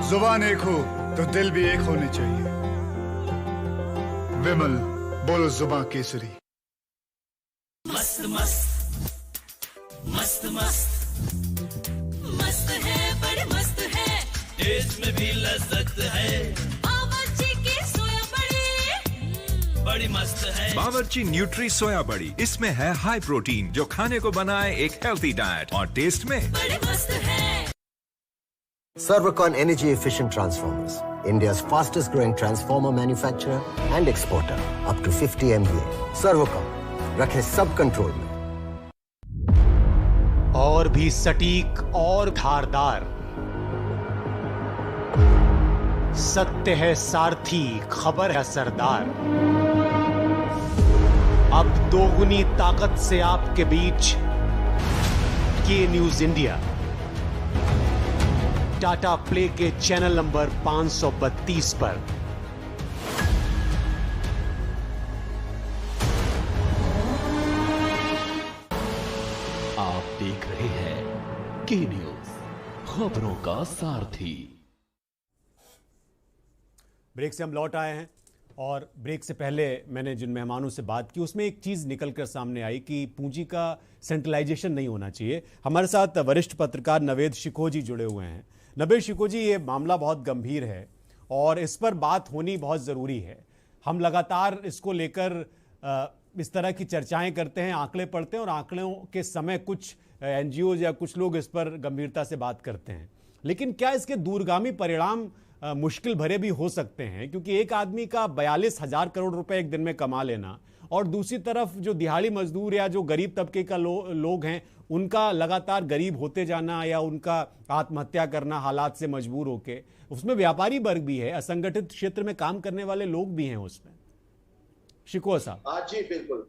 जुबान एक हो तो दिल भी एक होने चाहिए। विमल, बोलो जुबान केसरी। मस्त मस्त मस्त मस्त मस्त है, बड़े मस्त है, टेस्ट में भी लज्जत है। बावर्ची की सोया बड़ी बड़ी मस्त है। बावर्ची न्यूट्री सोया बड़ी, इसमें है हाई प्रोटीन जो खाने को बनाए एक हेल्थी डाइट, और टेस्ट में बड़े मस्त है। Servocon Energy Efficient Transformers, India's fastest growing transformer manufacturer and exporter, up to 50 MVA. Servocon, रखे सब कंट्रोल में। और भी सटीक और धारदार, सत्य है सारथी, खबर है सरदार। अब दोगुनी ताकत से आपके बीच के न्यूज इंडिया, टाटा प्ले के चैनल नंबर 532 पर। आप देख रहे हैं के न्यूज, खबरों का सारथी। ब्रेक से हम लौट आए हैं और ब्रेक से पहले मैंने जिन मेहमानों से बात की उसमें एक चीज़ निकलकर सामने आई कि पूंजी का सेंट्रलाइजेशन नहीं होना चाहिए। हमारे साथ वरिष्ठ पत्रकार नवेद शिको जी जुड़े हुए हैं। नवेद शिको जी, ये मामला बहुत गंभीर है और इस पर बात होनी बहुत ज़रूरी है। हम लगातार इसको लेकर इस तरह की चर्चाएं करते हैं, आंकड़े पढ़ते हैं और आंकड़ों के समय कुछ एनजीओज या कुछ लोग इस पर गंभीरता से बात करते हैं, लेकिन क्या इसके दूरगामी परिणाम मुश्किल भरे भी हो सकते हैं? क्योंकि एक आदमी का 42,000 करोड़ रुपए एक दिन में कमा लेना और दूसरी तरफ जो दिहाड़ी मजदूर या जो गरीब तबके का लोग हैं उनका लगातार गरीब होते जाना या उनका आत्महत्या करना हालात से मजबूर होके, उसमें व्यापारी वर्ग भी है, असंगठित क्षेत्र में काम करने वाले लोग भी हैं उसमें। शिको साहब। जी बिल्कुल,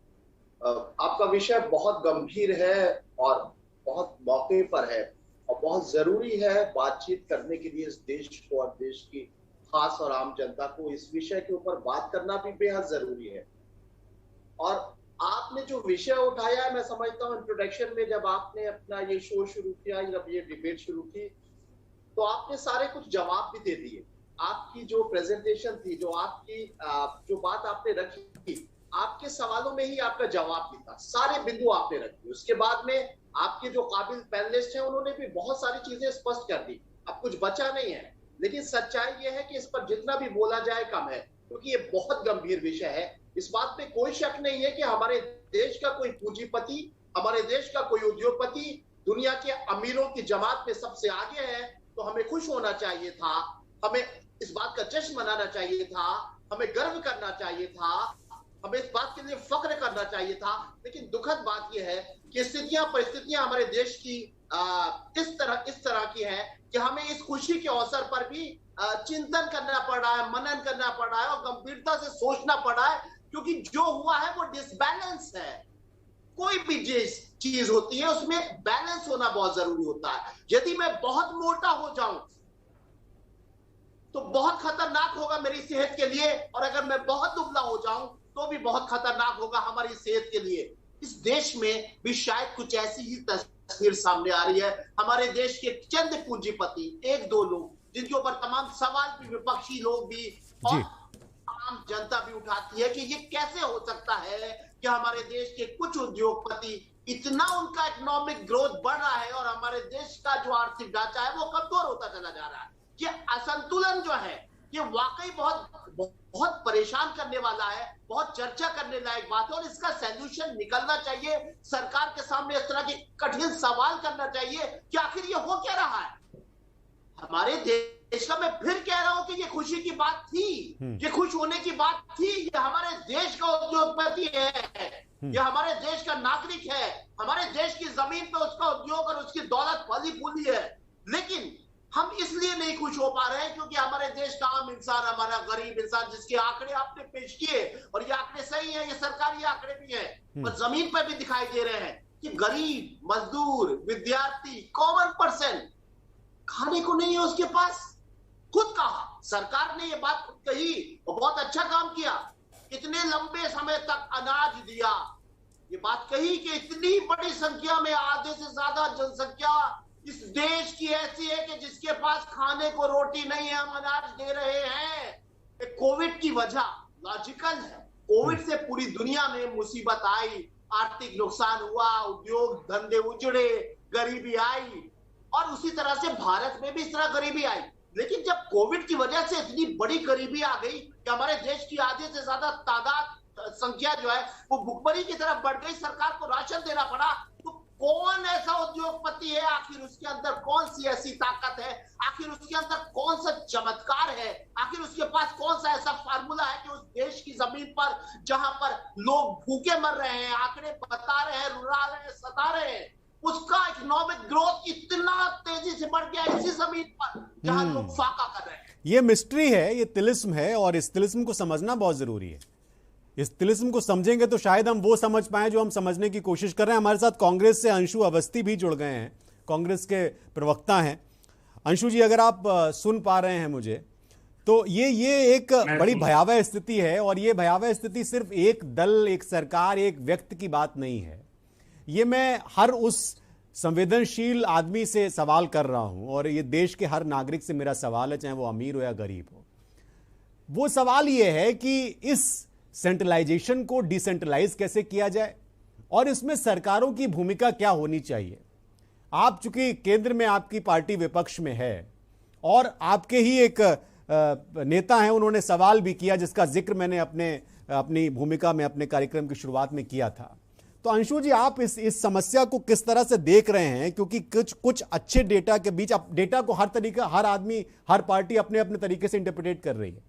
आपका विषय बहुत गंभीर है और बहुत मौके पर है और बहुत जरूरी है बातचीत करने के लिए। इस देश को और देश की खास और आम जनता को इस विषय के ऊपर बात करना भी बेहद जरूरी है। और आपने जो विषय उठाया है, मैं समझता हूँ इंट्रोडक्शन में जब आपने अपना ये शो शुरू किया, जब ये डिबेट शुरू की, तो आपने सारे कुछ जवाब भी दे दिए। आपकी जो प्रेजेंटेशन थी, जो आपकी जो बात आपने रखी, आपके सवालों में ही आपका जवाब भी था, सारे बिंदु आपने रखे। उसके बाद में आपके जो काबिल पैनलिस्ट हैं उन्होंने भी बहुत सारी चीजें स्पष्ट कर दी। अब कुछ बचा नहीं है, लेकिन सच्चाई ये है कि इस पर जितना भी बोला जाए कम है, क्योंकि ये बहुत गंभीर विषय है। इस बात पे कोई शक नहीं है कि हमारे देश का कोई पूंजीपति, हमारे देश का कोई उद्योगपति दुनिया के अमीरों की जमात में सबसे आगे है। तो हमें खुश होना चाहिए था, हमें इस बात का जश्न मनाना चाहिए था, हमें गर्व करना चाहिए था, हमें इस बात के लिए फख्र करना चाहिए था। लेकिन दुखद बात यह है कि परिस्थितियां हमारे देश की इस तरह की है कि हमें इस खुशी के अवसर पर भी चिंतन करना पड़ रहा है, मनन करना पड़ रहा है और गंभीरता से सोचना पड़ रहा है, क्योंकि जो हुआ है वो डिसबैलेंस है। कोई भी चीज होती है उसमें बैलेंस होना बहुत जरूरी होता है। यदि मैं बहुत मोटा हो जाऊं तो बहुत खतरनाक होगा मेरी सेहत के लिए, और अगर मैं बहुत दुबला हो जाऊं तो भी बहुत खतरनाक होगा हमारी सेहत के लिए। इस देश में भी शायद कुछ ऐसी ही तस्वीर सामने आ रही है। हमारे देश के चंद पूंजीपति, एक दो लोग, जिनके ऊपर तमाम सवाल भी विपक्षी लोग भी और आम जनता भी उठाती है कि ये कैसे हो सकता है कि हमारे देश के कुछ उद्योगपति, इतना उनका इकोनॉमिक ग्रोथ बढ़ रहा है और हमारे देश का जो आर्थिक ढांचा है वो कमजोर होता चला जा रहा है। ये असंतुलन जो है ये वाकई बहुत परेशान करने वाला है, बहुत चर्चा करने लायक बात है, और इसका सॉल्यूशन निकलना चाहिए। सरकार के सामने इस तरह के कठिन सवाल करना चाहिए कि आखिर ये हो क्या रहा है हमारे देश का। मैं फिर कह रहा हूं कि ये खुशी की बात थी, ये खुश होने की बात थी। ये हमारे देश का उद्योगपति है, ये हमारे देश का नागरिक है, हमारे देश की जमीन पे उसका उद्योग और उसकी दौलत फली फूली है। लेकिन हम इसलिए नहीं खुश हो पा रहे हैं क्योंकि हमारे देश का आम इंसान, हमारा गरीब इंसान, जिसके आंकड़े आपने पेश किए और ये आंकड़े सही हैं, ये सरकारी आंकड़े भी हैं और जमीन पर भी दिखाई दे रहे हैं कि गरीब, मजदूर, विद्यार्थी, कॉमन पर्सन खाने को नहीं है उसके पास। खुद कहा सरकार ने ये बात खुद कही और बहुत अच्छा काम किया, इतने लंबे समय तक अनाज दिया। ये बात कही कि इतनी बड़ी संख्या में, आधे से ज्यादा जनसंख्या इस देश की ऐसी है कि जिसके पास खाने को रोटी नहीं है, हम अनाज दे रहे हैं। कोविड की वजह लॉजिकल है, कोविड से पूरी दुनिया में मुसीबत आई, आर्थिक नुकसान हुआ, उद्योग धंधे उजड़े, गरीबी आई, और उसी तरह से भारत में भी इस तरह गरीबी आई। लेकिन जब कोविड की वजह से इतनी बड़ी गरीबी आ गई कि हमारे देश की आधे से ज्यादा तादाद, संख्या जो है वो भुखमरी की तरफ बढ़ गई, सरकार को राशन देना पड़ा, तो कौन ऐसा उद्योगपति है, आखिर उसके अंदर कौन सी ऐसी ताकत है, आखिर उसके अंदर कौन सा चमत्कार है, आखिर उसके पास कौन सा ऐसा फार्मूला है कि उस देश की जमीन पर जहां पर लोग भूखे मर रहे हैं, आंकड़े बता रहे हैं, रुला रहे हैं, सता रहे हैं, उसका इकोनॉमिक ग्रोथ इतना तेजी से बढ़ गया इसी जमीन पर जहां लोग फाका कर रहे हैं। ये मिस्ट्री है, ये तिलिस्म है, और इस तिलिस्म को समझना बहुत जरूरी है। इस तिलिस्म को समझेंगे तो शायद हम वो समझ पाएं जो हम समझने की कोशिश कर रहे हैं। हमारे साथ कांग्रेस से अंशु अवस्थी भी जुड़ गए हैं, कांग्रेस के प्रवक्ता हैं। अंशु जी, अगर आप सुन पा रहे हैं मुझे, तो ये एक बड़ी भयावह स्थिति है, और ये भयावह स्थिति सिर्फ एक दल, एक सरकार, एक व्यक्ति की बात नहीं है। ये मैं हर उस संवेदनशील आदमी से सवाल कर रहा हूं, और ये देश के हर नागरिक से मेरा सवाल है, चाहे वो अमीर हो या गरीब हो। वो सवाल ये है कि इस सेंट्रलाइजेशन को डिसेंट्रलाइज कैसे किया जाए, और इसमें सरकारों की भूमिका क्या होनी चाहिए। आप चूंकि केंद्र में आपकी पार्टी विपक्ष में है, और आपके ही एक नेता हैं, उन्होंने सवाल भी किया जिसका जिक्र मैंने अपनी भूमिका में, अपने कार्यक्रम की शुरुआत में किया था। तो अंशु जी, आप इस समस्या को किस तरह से देख रहे हैं, क्योंकि कुछ अच्छे डेटा के बीच, अब डेटा को हर आदमी, हर पार्टी अपने अपने तरीके से इंटरप्रेट कर रही है,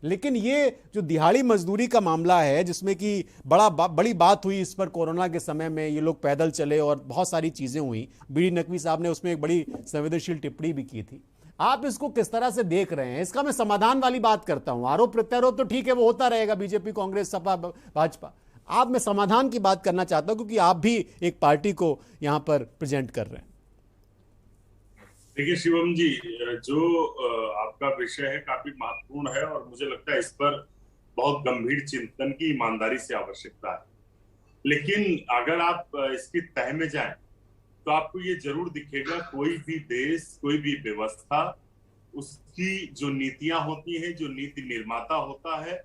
लेकिन ये जो दिहाड़ी मजदूरी का मामला है, जिसमें कि बड़ी बात हुई इस पर कोरोना के समय में, ये लोग पैदल चले और बहुत सारी चीजें हुई। बीडी नकवी साहब ने उसमें एक बड़ी संवेदनशील टिप्पणी भी की थी। आप इसको किस तरह से देख रहे हैं? इसका मैं समाधान वाली बात करता हूं, आरोप प्रत्यारोप तो ठीक है, वो होता रहेगा, बीजेपी, कांग्रेस, सपा, भाजपा। आप, मैं समाधान की बात करना चाहता हूं, क्योंकि आप भी एक पार्टी को यहां पर प्रेजेंट कर रहे हैं। देखिए शिवम जी, जो आपका विषय है काफी महत्वपूर्ण है, और मुझे लगता है इस पर बहुत गंभीर चिंतन की ईमानदारी से आवश्यकता है। लेकिन अगर आप इसकी तह में जाएं तो आपको ये जरूर दिखेगा, कोई भी देश, कोई भी व्यवस्था, उसकी जो नीतियां होती हैं, जो नीति निर्माता होता है,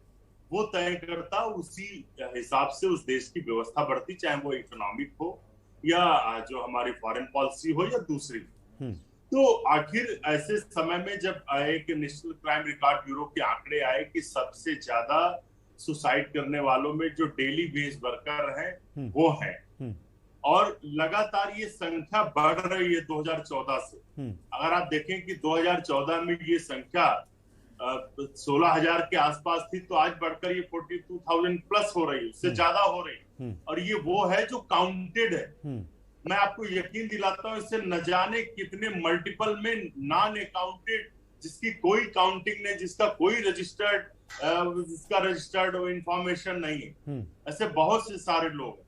वो तय करता, उसी हिसाब से उस देश की व्यवस्था बढ़ती, चाहे वो इकोनॉमिक हो या जो हमारी फॉरेन पॉलिसी हो या दूसरी। तो आखिर ऐसे समय में जब एक नेशनल क्राइम रिकॉर्ड ब्यूरो के आंकड़े आए कि सबसे ज्यादा सुसाइड करने वालों में जो डेली वेज वर्कर हैं वो हैं, और लगातार ये संख्या बढ़ रही है 2014 से। अगर आप देखें कि 2014 में ये संख्या 16,000 के आसपास थी, तो आज बढ़कर ये 42,000 प्लस हो रही है, उससे ज्यादा हो रही है। और ये वो है जो काउंटेड है। मैं आपको यकीन दिलाता हूं, इससे न जाने कितने मल्टीपल में नॉन अकाउंटेड, जिसकी कोई काउंटिंग नहीं, जिसका कोई रजिस्टर्ड इंफॉर्मेशन नहीं है, ऐसे बहुत से सारे लोग हैं।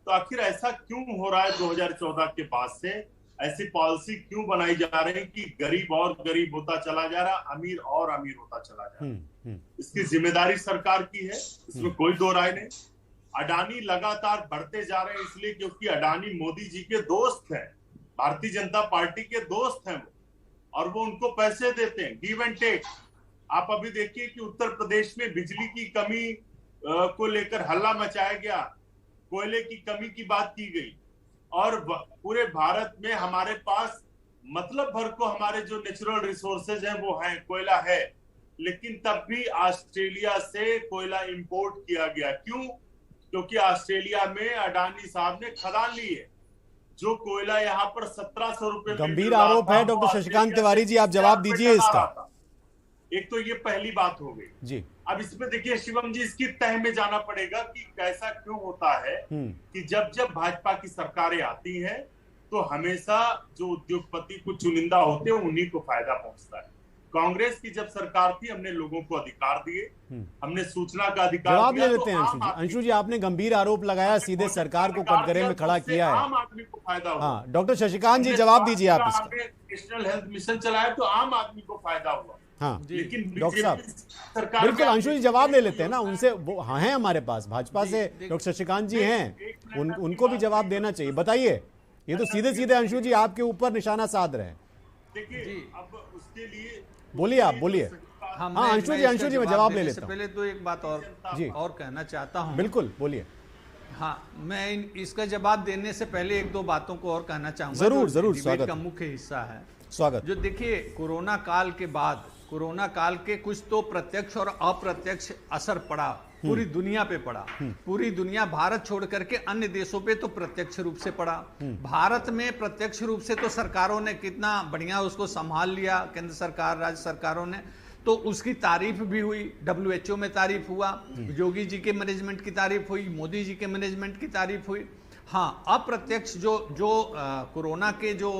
तो आखिर ऐसा क्यों हो रहा है 2014 के बाद से ऐसी पॉलिसी क्यों बनाई जा रही है कि गरीब और गरीब होता चला जा रहा, अमीर और अमीर होता चला जा रहा। इसकी जिम्मेदारी सरकार की है, इसमें कोई दो राय नहीं। अडानी लगातार बढ़ते जा रहे हैं इसलिए क्योंकि अडानी मोदी जी के दोस्त हैं, भारतीय जनता पार्टी के दोस्त हैं वो, और वो उनको पैसे देते हैं, गिव एंड टेक। आप अभी देखिए कि उत्तर प्रदेश में बिजली की कमी को लेकर हल्ला मचाया गया, कोयले की कमी की बात की गई, और पूरे भारत में हमारे पास मतलब भर को हमारे जो नेचुरल रिसोर्सेज हैं वो हैं, कोयला है, लेकिन तब भी ऑस्ट्रेलिया से कोयला इंपोर्ट किया गया। क्यों? क्योंकि ऑस्ट्रेलिया में अडानी साहब ने खदान ली है, जो कोयला यहाँ पर 1700 रुपए। गंभीर आरोप है डॉक्टर शशिकांत तिवारी जी, आप जवाब दीजिए इसका। एक तो ये पहली बात हो गई जी। अब इसमें देखिए शिवम जी, इसकी तह में जाना पड़ेगा कि कैसा क्यों होता है कि जब जब भाजपा की सरकारें आती हैं तो हमेशा जो उद्योगपति कुछ चुनिंदा होते हैं उन्हीं को फायदा पहुंचता है। कांग्रेस की जब सरकार थी हमने लोगों को अधिकार दिए, हमने सूचना का अधिकार जवाब दिया। ले लेते हैं अंशु जी। अंशु जी, आपने गंभीर आरोप लगाया, सीधे सरकार को कटघरे में खड़ा किया है। आम आदमी को फायदा हुआ। हाँ, डॉक्टर शशिकांत जी जवाब दीजिए आप इसका। नेशनल हेल्थ मिशन चलाया तो आम आदमी को फायदा हुआ। हाँ, लेकिन डॉक्टर साहब बिल्कुल अंशु जी जवाब ले लेते हैं ना उनसे, वो हाँ हैं हमारे पास, भाजपा से डॉक्टर शशिकांत जी हैं, उनको भी जवाब देना चाहिए। बताइए, ये तो सीधे सीधे अंशु जी आपके ऊपर निशाना साध रहे हैं। देखिए अब उसके लिए बोलिए, आप बोलिए। हाँ अंशु जी मैं जवाब ले लेता हूँ। पहले तो एक बात और कहना चाहता हूँ। बिल्कुल बोलिए। हाँ, मैं इसका जवाब देने से पहले एक दो बातों को और कहना चाहूंगा। जरूर जरूर, स्वागत का मुख्य हिस्सा है। स्वागत। जो देखिए कोरोना काल के बाद, कोरोना काल के कुछ तो प्रत्यक्ष और अप्रत्यक्ष असर पड़ा, पूरी दुनिया पे पड़ा। पूरी दुनिया भारत छोड़ करके अन्य देशों पे तो प्रत्यक्ष रूप से पड़ा। भारत में प्रत्यक्ष रूप से तो सरकारों ने कितना बढ़िया उसको संभाल लिया, केंद्र सरकार, राज्य सरकारों ने, तो उसकी तारीफ भी हुई। WHO में तारीफ हुआ, योगी जी के मैनेजमेंट की तारीफ हुई, मोदी जी के मैनेजमेंट की तारीफ हुई। हाँ, अप्रत्यक्ष जो कोरोना के जो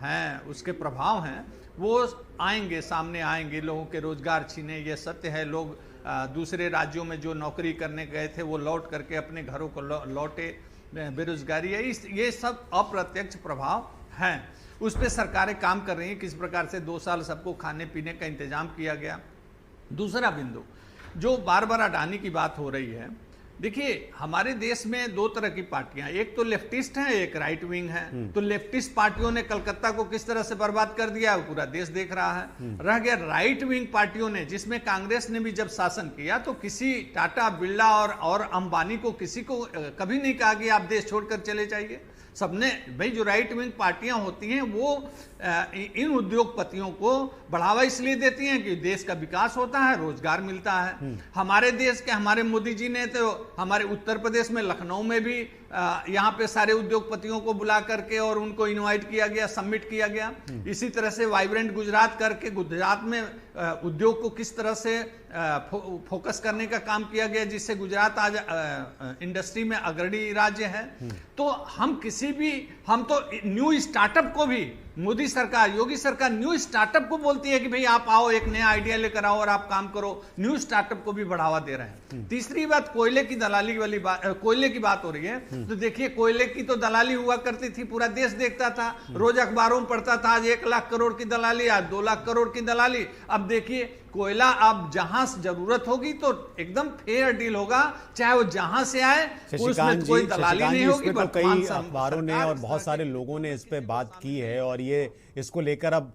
हैं उसके प्रभाव हैं वो आएंगे, सामने आएंगे। लोगों के रोजगार छीने, ये सत्य है। लोग दूसरे राज्यों में जो नौकरी करने गए थे वो लौट करके अपने घरों को लौटे, बेरोजगारी है, ये सब अप्रत्यक्ष प्रभाव हैं। उस पर सरकारें काम कर रही हैं, किस प्रकार से 2 साल सबको खाने पीने का इंतजाम किया गया। दूसरा बिंदु, जो बार बार अडानी की बात हो रही है, देखिए हमारे देश में 2 तरह की पार्टियां, एक तो लेफ्टिस्ट है, एक राइट विंग है। तो लेफ्टिस्ट पार्टियों ने कलकत्ता को किस तरह से बर्बाद कर दिया वो पूरा देश देख रहा है। रह गया राइट विंग पार्टियों ने, जिसमें कांग्रेस ने भी जब शासन किया तो किसी टाटा, बिरला और अंबानी को किसी को कभी नहीं कहा कि आप देश छोड़कर चले जाइए। सबने, भाई जो राइट विंग पार्टियां होती हैं वो इन उद्योगपतियों को बढ़ावा इसलिए देती हैं कि देश का विकास होता है, रोजगार मिलता है। हमारे देश के, हमारे मोदी जी ने तो हमारे उत्तर प्रदेश में लखनऊ में भी यहाँ पे सारे उद्योगपतियों को बुला करके और उनको इनवाइट किया गया, सबमिट किया गया। इसी तरह से वाइब्रेंट गुजरात करके गुजरात में उद्योग को किस तरह से फोकस करने का काम किया गया, जिससे गुजरात आज इंडस्ट्री में अग्रणी राज्य है। तो हम हम तो न्यू स्टार्टअप को भी, मोदी सरकार, योगी सरकार न्यू स्टार्टअप को बोलती है कि भाई आप आओ, एक नया आइडिया लेकर आओ और आप काम करो। न्यू स्टार्टअप को भी बढ़ावा दे रहे हैं। तीसरी बात, कोयले की दलाली वाली बात, कोयले की बात हो रही है, तो देखिए कोयले की तो दलाली हुआ करती थी, पूरा देश देखता था, रोज अखबारों में पढ़ता था, आज 1 लाख करोड़ की दलाली, आज 2 लाख करोड़ की दलाली। अब देखिए कोयला अब जहां जरूरत होगी तो एकदम फेयर डील होगा, चाहे वो जहां से आए, उसमें कोई दलाली नहीं होगी। तो कई अखबारों ने और बहुत सारे लोगों ने इस पे बात की है और ये इसको लेकर अब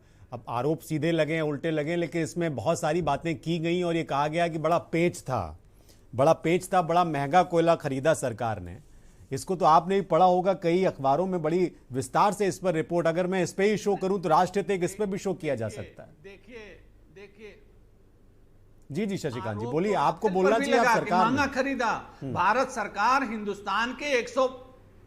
आरोप सीधे लगे, उल्टे लगे, लेकिन इसमें बहुत सारी बातें की गई और ये कहा गया कि बड़ा पेच था, बड़ा महंगा कोयला खरीदा सरकार ने। इसको तो आपने भी पढ़ा होगा, कई अखबारों में बड़ी विस्तार से इस पर रिपोर्ट, अगर मैं इस पे ही शो करूं तो राष्ट्रहित इस पे भी शो किया जा सकता है। देखिए जी शशिकांत जी बोलिए, आपको बोलना चाहिए, आप सरकार महंगा खरीदा। भारत सरकार हिंदुस्तान के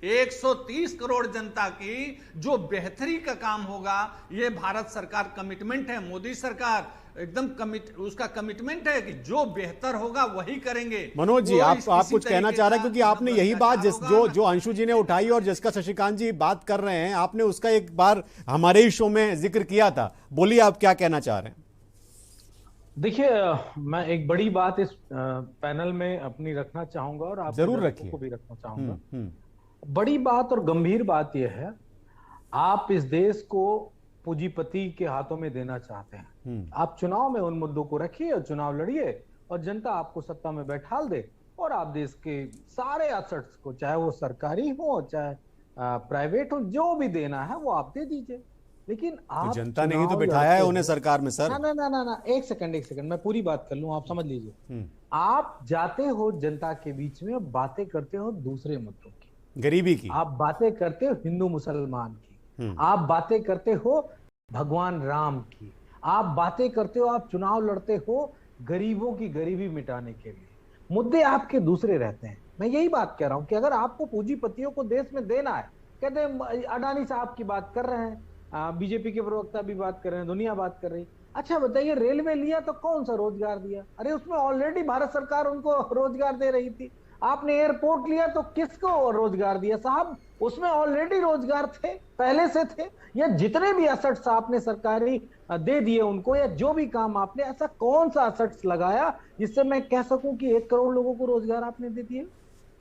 130 करोड़ जनता की जो बेहतरी का काम होगा, ये भारत सरकार कमिटमेंट है। मोदी सरकार एकदम उसका कमिटमेंट है कि जो बेहतर होगा वही करेंगे। मनोज जी, आप कुछ कहना चाह रहे हैं, क्योंकि आपने यही बात जो अंशु जी ने उठाई और जिसका शशिकांत जी बात कर रहे हैं, आपने उसका एक बार हमारे ही शो में जिक्र किया था। बोलिए, आप क्या कहना चाह रहे हैं? देखिए, मैं एक बड़ी बात इस पैनल में अपनी रखना चाहूंगा और आप जरूर रखिए, को भी रखना चाहूंगा। बड़ी बात और गंभीर बात यह है आप इस देश को पूंजीपति के हाथों में देना चाहते हैं। आप चुनाव में उन मुद्दों को रखिए और चुनाव लड़िए और जनता आपको सत्ता में बैठाल दे और आप देश के सारे एसेट्स को, चाहे वो सरकारी हो चाहे प्राइवेट हो, जो भी देना है वो आप दे दीजिए। लेकिन आप जनता ने ही तो बिठाया है उन्हें सरकार में सर। ना, एक सेकंड मैं पूरी बात कर लूं, आप समझ लीजिए। आप जाते हो जनता के बीच में और बातें करते हो दूसरे मुद्दों की, गरीबी की, आप बातें करते हो हिंदू मुसलमान की, आप बातें करते हो भगवान राम की, आप बातें करते हो, आप चुनाव लड़ते हो गरीबों की गरीबी मिटाने के लिए। मुद्दे आपके दूसरे रहते हैं। मैं यही बात कह रहा हूं कि अगर आपको पूंजीपतियों को देश में देना है, कहते हैं अडानी साहब की बात कर रहे हैं, बीजेपी के प्रवक्ता भी बात कर रहे हैं, दुनिया बात कर रही। अच्छा बताइए, रेलवे लिया तो कौन सा रोजगार दिया? अरे उसमें ऑलरेडी भारत सरकार उनको रोजगार दे रही थी। आपने एयरपोर्ट लिया तो किसको रोजगार दिया साहब? उसमें ऑलरेडी रोजगार थे, पहले से थे। या जितने भी एसेट्स आपने सरकारी दे दिए उनको, या जो भी काम आपने, ऐसा कौन सा एसेट्स लगाया जिससे मैं कह सकूं कि 1 करोड़ लोगों को रोजगार आपने दे दिए?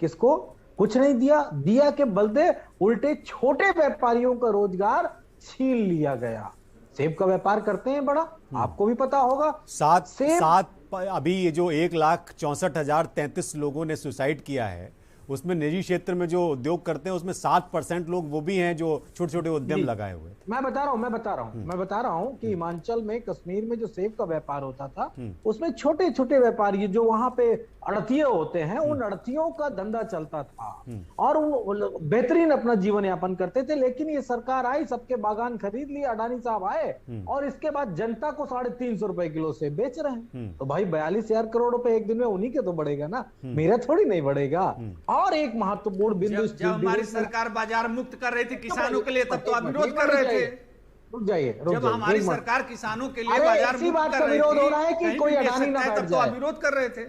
किसको? कुछ नहीं दिया। दिया के बलदे उल्टे छोटे व्यापारियों का रोजगार छीन लिया गया। सेब का व्यापार करते हैं बड़ा, आपको भी पता होगा। अभी ये जो 1,64,033 लोगों ने सुसाइड किया है, उसमें निजी क्षेत्र में जो उद्योग करते हैं उसमें 7% लोग वो भी हैं जो छोटे छोटे उद्यम लगाए हुए थे। मैं बता रहा हूँ कि हिमाचल में, कश्मीर में जो सेब का व्यापार होता था, उसमें छोटे छोटे व्यापारी जो वहां पे अड़तिये होते हैं, उन अड़तियों का धंधा चलता था और बेहतरीन अपना जीवन यापन करते थे। लेकिन ये सरकार आई, सबके बागान खरीद लिए, अडानी साहब आए और इसके बाद जनता को 350 रुपए किलो सेब बेच रहे हैं। तो भाई 42,000 करोड़ रुपए एक दिन में उन्हीं के तो बढ़ेगा ना, मेरा थोड़ी नहीं बढ़ेगा। और एक महत्वपूर्ण बिंदु, जब हमारी सरकार बाजार मुक्त कर रही थी किसानों के लिए, तब तो आप विरोध कर रहे थे। रुक जाइए, जब हमारी सरकार किसानों के लिए बाजार मुक्त कर रही थी, विरोध हो रहा है कि कोई अडानी ना बैठ तब तो आप विरोध कर रहे थे।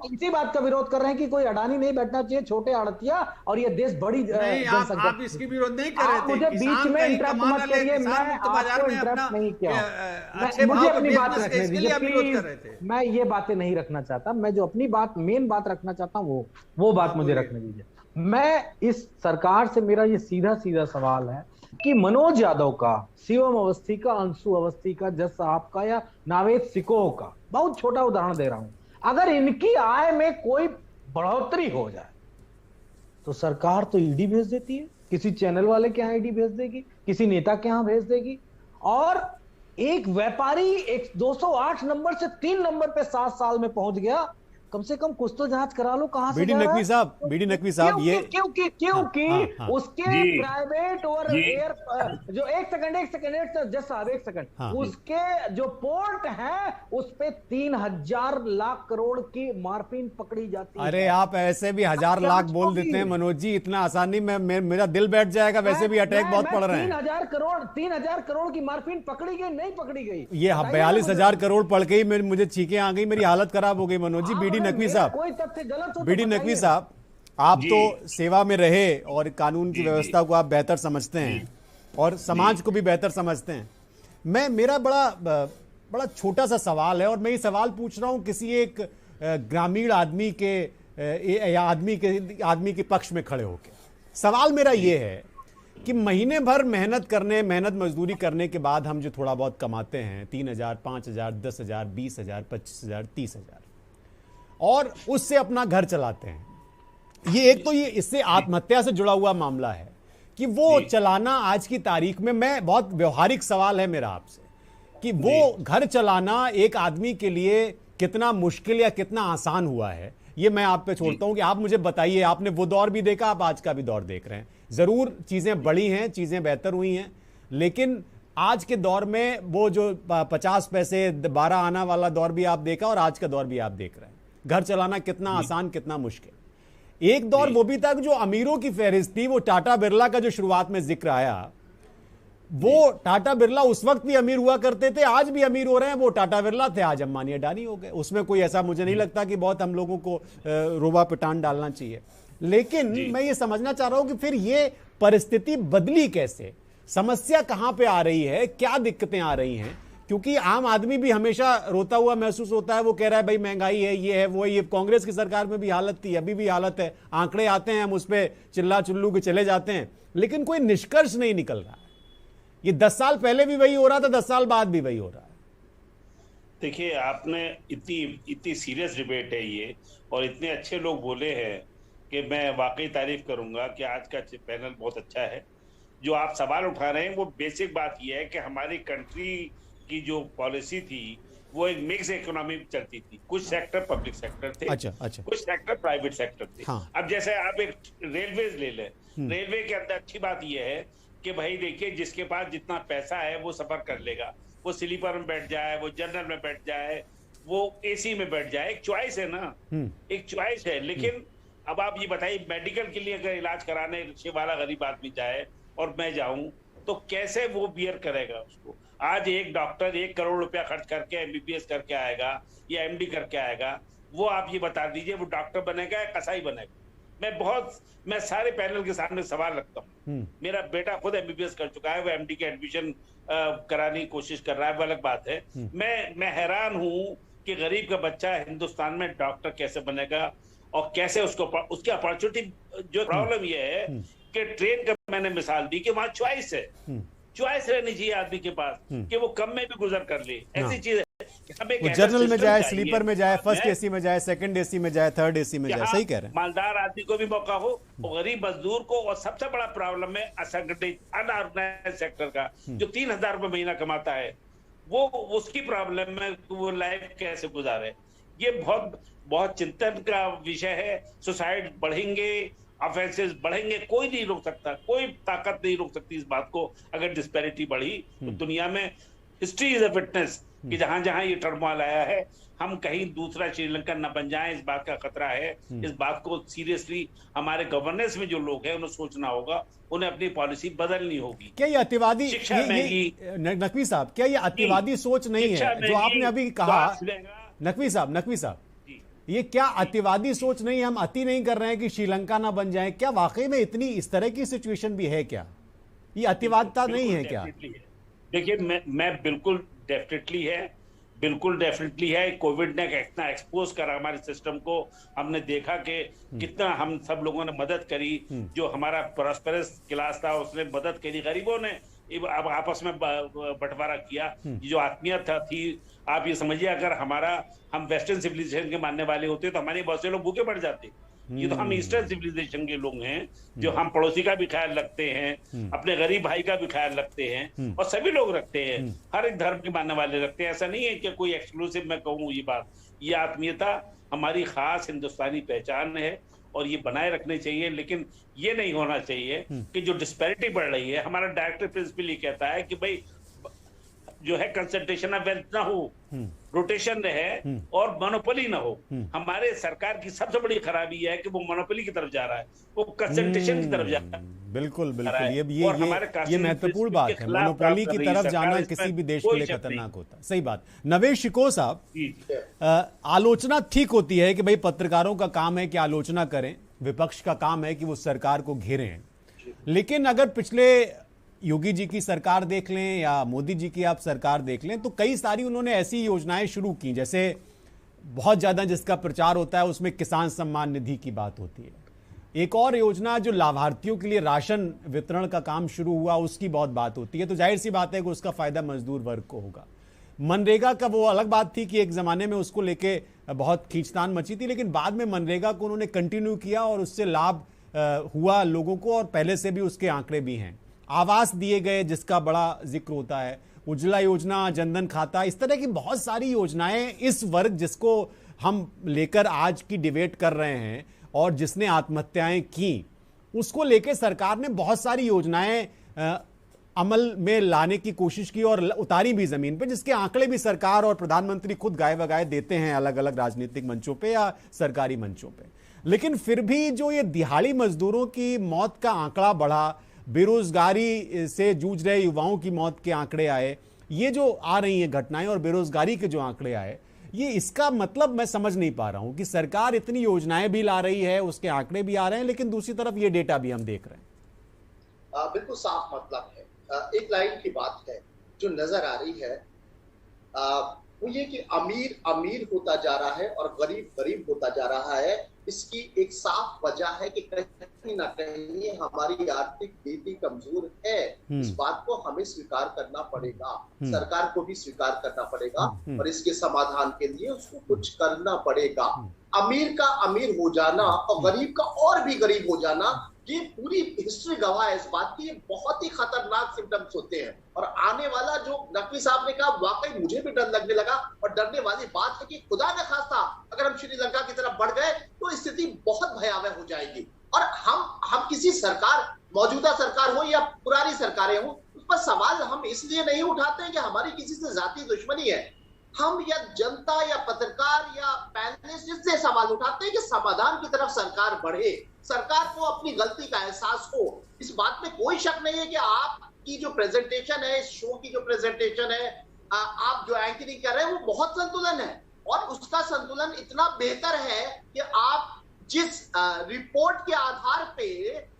इसी बात का विरोध कर रहे हैं कि कोई अडानी नहीं बैठना चाहिए, छोटे आड़तिया, और ये देश बड़ी जनसंख्या। आप इसकी विरोध नहीं कर रहे थे। मुझे बीच में इंटरप्ट मत करिए, मैं आपको इंटरप्ट नहीं किया। मुझे अपनी बात रखने दीजिए प्लीज। मैं ये बातें नहीं रखना चाहता, मैं जो अपनी बात, मेन बात रखना चाहता हूँ वो बात मुझे रखने दीजिए। मैं इस सरकार से, मेरा ये सीधा सीधा सवाल है कि मनोज यादव का, शिवम अवस्थी का, अंशु अवस्थी का, जज साहब का या नावेद सिकोह का, बहुत छोटा उदाहरण दे रहा हूं, अगर इनकी आय में कोई बढ़ोतरी हो जाए तो सरकार तो ईडी भेज देती है, किसी चैनल वाले के यहां ईडी भेज देगी, किसी नेता के यहां भेज देगी। और एक व्यापारी 208 नंबर से 3 नंबर पे 7 साल में पहुंच गया, कम से कम कुछ तो जांच करा लो कहां से। बीडी नकवी साहब ये क्योंकि उसके प्राइवेट और एयर जो एक सेकंड जज साहब एक सेकंड, उसके जो पोर्ट है उस पे 3,000 लाख करोड़ की मार्फिन पकड़ी जाती है। अरे आप ऐसे भी 1,000 लाख बोल देते हैं मनोज जी, इतना आसानी में मेरा दिल बैठ जाएगा। वैसे भी अटैक बहुत पड़ रहे हैं। 3,000 करोड़ की मार्फिन पकड़ी गई, नहीं पकड़ी गई? ये 42,000 करोड़ पड़ गई, मुझे चीखें आ गई, मेरी हालत खराब हो गई। मनोज जी, बीडी नकवी साहब, आप तो सेवा में रहे और कानून की व्यवस्था को आप बेहतर समझते हैं और समाज को भी बेहतर समझते हैं। मेरा बड़ा छोटा सा सवाल है और मैं ये सवाल पूछ रहा हूं किसी एक ग्रामीण आदमी के पक्ष में खड़े होकर। सवाल मेरा ये है कि महीने भर मेहनत मजदूरी करने के बाद हम जो थोड़ा बहुत कमाते हैं, 3,000, 5,000, 10,000, 20,000, 25,000, 30,000, और उससे अपना घर चलाते हैं। ये एक तो ये इससे आत्महत्या से जुड़ा हुआ मामला है कि वो चलाना आज की तारीख में, मैं बहुत व्यवहारिक सवाल है मेरा आपसे कि वो घर चलाना एक आदमी के लिए कितना मुश्किल या कितना आसान हुआ है, ये मैं आप पे छोड़ता हूं कि आप मुझे बताइए। आपने वो दौर भी देखा, आप आज का भी दौर देख रहे हैं। जरूर चीजें बढ़ी हैं, चीजें बेहतर हुई हैं, लेकिन आज के दौर में वो जो 50 पैसे 12 आना वाला दौर भी आप देखा और आज का दौर भी आप देख रहे हैं। घर चलाना कितना आसान, कितना मुश्किल। एक दौर वो भी था कि जो अमीरों की फहरिस्त थी, वो टाटा बिरला का जो शुरुआत में जिक्र आया, वो टाटा बिरला उस वक्त भी अमीर हुआ करते थे, आज भी अमीर हो रहे हैं। वो टाटा बिरला थे, आज अंबानी अडानी हो गए। उसमें कोई ऐसा मुझे नहीं लगता कि बहुत हम लोगों को रोबा पिटान डालना चाहिए। लेकिन मैं ये समझना चाह रहा हूं कि फिर ये परिस्थिति बदली कैसे, समस्या कहां पे आ रही है, क्या दिक्कतें आ रही हैं? क्योंकि आम आदमी भी हमेशा रोता हुआ महसूस होता है। वो कह रहा है भाई महंगाई है, ये है, वो है। ये कांग्रेस की सरकार में भी हालत थी, अभी भी हालत है। आंकड़े आते हैं, हम उस पर चिल्ला चिल्लू के चले जाते हैं, लेकिन कोई निष्कर्ष नहीं निकल रहा है। ये 10 साल पहले भी वही हो रहा था, 10 साल बाद भी वही हो रहा है। देखिए, आपने इतनी सीरियस डिबेट है ये, और इतने अच्छे लोग बोले हैं कि मैं वाकई तारीफ करूंगा कि आज का पैनल बहुत अच्छा है। जो आप सवाल उठा रहे हैं वो बेसिक बात ये है कि हमारी कंट्री की जो पॉलिसी थी वो एक मिक्स इकोनॉमी चलती थी। कुछ सेक्टर पब्लिक सेक्टर थे, अच्छा। कुछ सेक्टर प्राइवेट सेक्टर थे। हाँ। अब जैसे आप एक रेलवे ले लें, रेलवे के अंदर अच्छी बात यह है कि भाई देखिए, जिसके पास जितना पैसा है वो सफर कर लेगा, वो स्लीपर में बैठ जाए, वो जनरल में बैठ जाए, वो एसी में बैठ जाए, एक चॉइस है ना, एक चॉइस है। लेकिन अब आप ये बताइए, मेडिकल के लिए अगर इलाज कराने रिक्शे वाला गरीब आदमी जाए और मैं जाऊं तो कैसे वो बियर करेगा उसको? आज एक डॉक्टर 1 करोड़ रुपया खर्च करके एमबीबीएस करके आएगा या एमडी करके आएगा, वो आप ये बता दीजिए वो डॉक्टर बनेगा या कसाई बनेगा? मैं सारे पैनल के सामने सवाल रखता हूँ। मेरा बेटा खुद एमबीबीएस कर चुका है, वो एमडी के एडमिशन कराने की कोशिश कर रहा है, वो अलग बात है। मैं हैरान हूँ कि गरीब का बच्चा हिंदुस्तान में डॉक्टर कैसे बनेगा और कैसे उसकी अपॉर्चुनिटी। जो प्रॉब्लम ये है कि ट्रेन का मैंने मिसाल दी कि वहां चॉइस है, चॉइस रहनी चाहिए आदमी के पास कि वो कम में भी गुजर कर ले। ऐसी चीज वो जनरल में जाए, स्लीपर में जाए, फर्स्ट एसी में जाए, सेकंड एसी में जाए, थर्ड एसी में जाए। सही कह रहे हैं। मालदार आदमी को भी मौका हो और गरीब मजदूर को। और सबसे बड़ा प्रॉब्लम है असंगठित अनऑर्गेनाइज सेक्टर का, जो 3,000 रुपए महीना कमाता है, वो उसकी प्रॉब्लम है, वो लाइफ कैसे गुजारे। ये बहुत चिंतन का विषय है। सुसाइड बढ़ेंगे, ऑफेंसेस बढ़ेंगे, कोई नहीं रोक सकता, कोई ताकत नहीं रोक सकती इस बात को। अगर डिस्पैरिटी बढ़ी तो दुनिया में हिस्ट्री इज अ विटनेस कि जहां जहां ये टर्मोइल आया है, हम कहीं दूसरा श्रीलंका न बन जाए, इस बात का खतरा है। इस बात को सीरियसली हमारे गवर्नेंस में जो लोग हैं उन्हें सोचना होगा, उन्हें अपनी पॉलिसी बदलनी होगी। क्या ये अतिवादी नकवी साहब, क्या ये अतिवादी सोच नहीं है जो आपने अभी कहा? नकवी साहब, ये क्या अतिवादी सोच नहीं है? हम अति नहीं कर रहे हैं कि श्रीलंका ना बन जाए। क्या वाकई में इतनी इस तरह की सिचुएशन भी है? क्या ये अतिवादता नहीं है क्या? देखिए, मैं बिल्कुल डेफिनेटली है। कोविड ने इतना एक्सपोज करा हमारे सिस्टम को। हमने देखा कि कितना हम सब लोगों ने मदद करी। जो हमारा प्रॉस्पेरस क्लास था उसने मदद करी, गरीबों ने अब आपस में बंटवारा किया। जो आत्मीयत थी, आप ये समझिए, अगर हम वेस्टर्न सिविलाइजेशन के मानने वाले होते तो हमारे बहुत से लोग भूखे पड़ जाते। ये तो हम ईस्टर्न सिविलाइजेशन के लोग हैं, जो हम पड़ोसी का भी ख्याल रखते हैं, अपने गरीब भाई का भी ख्याल रखते हैं, और सभी लोग रखते हैं, हर एक धर्म के मानने वाले रखते हैं। ऐसा नहीं है कि कोई एक्सक्लूसिव मैं कहूँ ये बात। ये आत्मीयता हमारी खास हिंदुस्तानी पहचान है और ये बनाए रखने चाहिए। लेकिन ये नहीं होना चाहिए कि जो डिस्पैरिटी बढ़ रही है, हमारा डायरेक्टर प्रिंसिपल ये कहता है कि भाई जो है कंसंट्रेशन ऑफ वेल्थ ना हो, रोटेशन रहे और मोनोपोली ना हो। हमारे सरकार की सबसे बड़ी खराबी है कि वो मोनोपोली की तरफ जा रहा है, वो कंसंट्रेशन की तरफ जा रहा है। बिल्कुल ये महत्वपूर्ण बात है। मोनोपोली की तरफ जाना किसी भी देश के लिए खतरनाक होता है। सही बात। नवेश शिकोह साहब, आलोचना ठीक होती है कि भाई पत्रकारों का काम है कि आलोचना करें, विपक्ष का काम है कि वो सरकार को घेरें। लेकिन अगर पिछले योगी जी की सरकार देख लें या मोदी जी की आप सरकार देख लें, तो कई सारी उन्होंने ऐसी योजनाएं शुरू की, जैसे बहुत ज्यादा जिसका प्रचार होता है उसमें किसान सम्मान निधि की बात होती है। एक और योजना जो लाभार्थियों के लिए राशन वितरण का काम शुरू हुआ, उसकी बहुत बात होती है। तो जाहिर सी बात है कि उसका फायदा मजदूर वर्ग को होगा। मनरेगा का वो अलग बात थी कि एक जमाने में उसको लेके बहुत खींचतान मची थी, लेकिन बाद में मनरेगा को उन्होंने कंटिन्यू किया और उससे लाभ हुआ लोगों को, और पहले से भी उसके आंकड़े भी हैं। आवास दिए गए जिसका बड़ा जिक्र होता है, उज्ज्वला योजना, जनधन खाता, इस तरह की बहुत सारी योजनाएं इस वर्ग जिसको हम लेकर आज की डिबेट कर रहे हैं और जिसने आत्महत्याएं की, उसको लेकर सरकार ने बहुत सारी योजनाएं अमल में लाने की कोशिश की और उतारी भी जमीन पे, जिसके आंकड़े भी सरकार और प्रधानमंत्री खुद गाए बगाए देते हैं अलग अलग राजनीतिक मंचों पे या सरकारी मंचों पे। लेकिन फिर भी जो ये दिहाड़ी मजदूरों की मौत का आंकड़ा बढ़ा, बेरोजगारी से जूझ रहे युवाओं की मौत के आंकड़े आए, ये जो आ रही हैं घटनाएं और बेरोजगारी के जो आंकड़े आए, ये इसका मतलब मैं समझ नहीं पा रहा हूं कि सरकार इतनी योजनाएं भी ला रही है, उसके आंकड़े भी आ रहे हैं, लेकिन दूसरी तरफ ये डेटा भी हम देख रहे हैं। बिल्कुल साफ मतलब है। एक लाइन की बात है जो नजर आ रही है, वो ये कि अमीर अमीर होता जा रहा है और गरीब गरीब होता जा रहा है। इसकी एक साफ वजह है कि कहीं ना कहीं हमारी आर्थिक नीति कमजोर है। इस बात को हमें स्वीकार करना पड़ेगा, सरकार को भी स्वीकार करना पड़ेगा और इसके समाधान के लिए उसको कुछ करना पड़ेगा। अमीर का अमीर हो जाना और गरीब का और भी गरीब हो जाना, ये पूरी हिस्ट्री गवाह है इस बात की, ये बहुत ही खतरनाक सिम्टम्स होते हैं। और आने वाला जो नकवी साहब ने कहा, वाकई मुझे भी डर लगने लगा। और डरने वाली बात है कि खुदा न खास्ता अगर हम श्रीलंका की तरफ बढ़ गए तो स्थिति बहुत भयावह हो जाएगी। और हम किसी सरकार, मौजूदा सरकार हो या पुरानी सरकारें हो, उस पर सवाल हम इसलिए नहीं उठाते हैं कि हमारी किसी से जाती दुश्मनी है। हम या जनता या पत्रकार या पैनलिस्ट इससे सवाल उठाते हैं कि समाधान की तरफ सरकार बढ़े, सरकार को अपनी गलती का एहसास हो। इस बात में कोई शक नहीं है कि आपकी जो प्रेजेंटेशन है, इस शो की जो प्रेजेंटेशन है, आप जो एंकरिंग कर रहे हैं, वो बहुत संतुलन है। और उसका संतुलन इतना बेहतर है कि आप जिस रिपोर्ट के आधार पे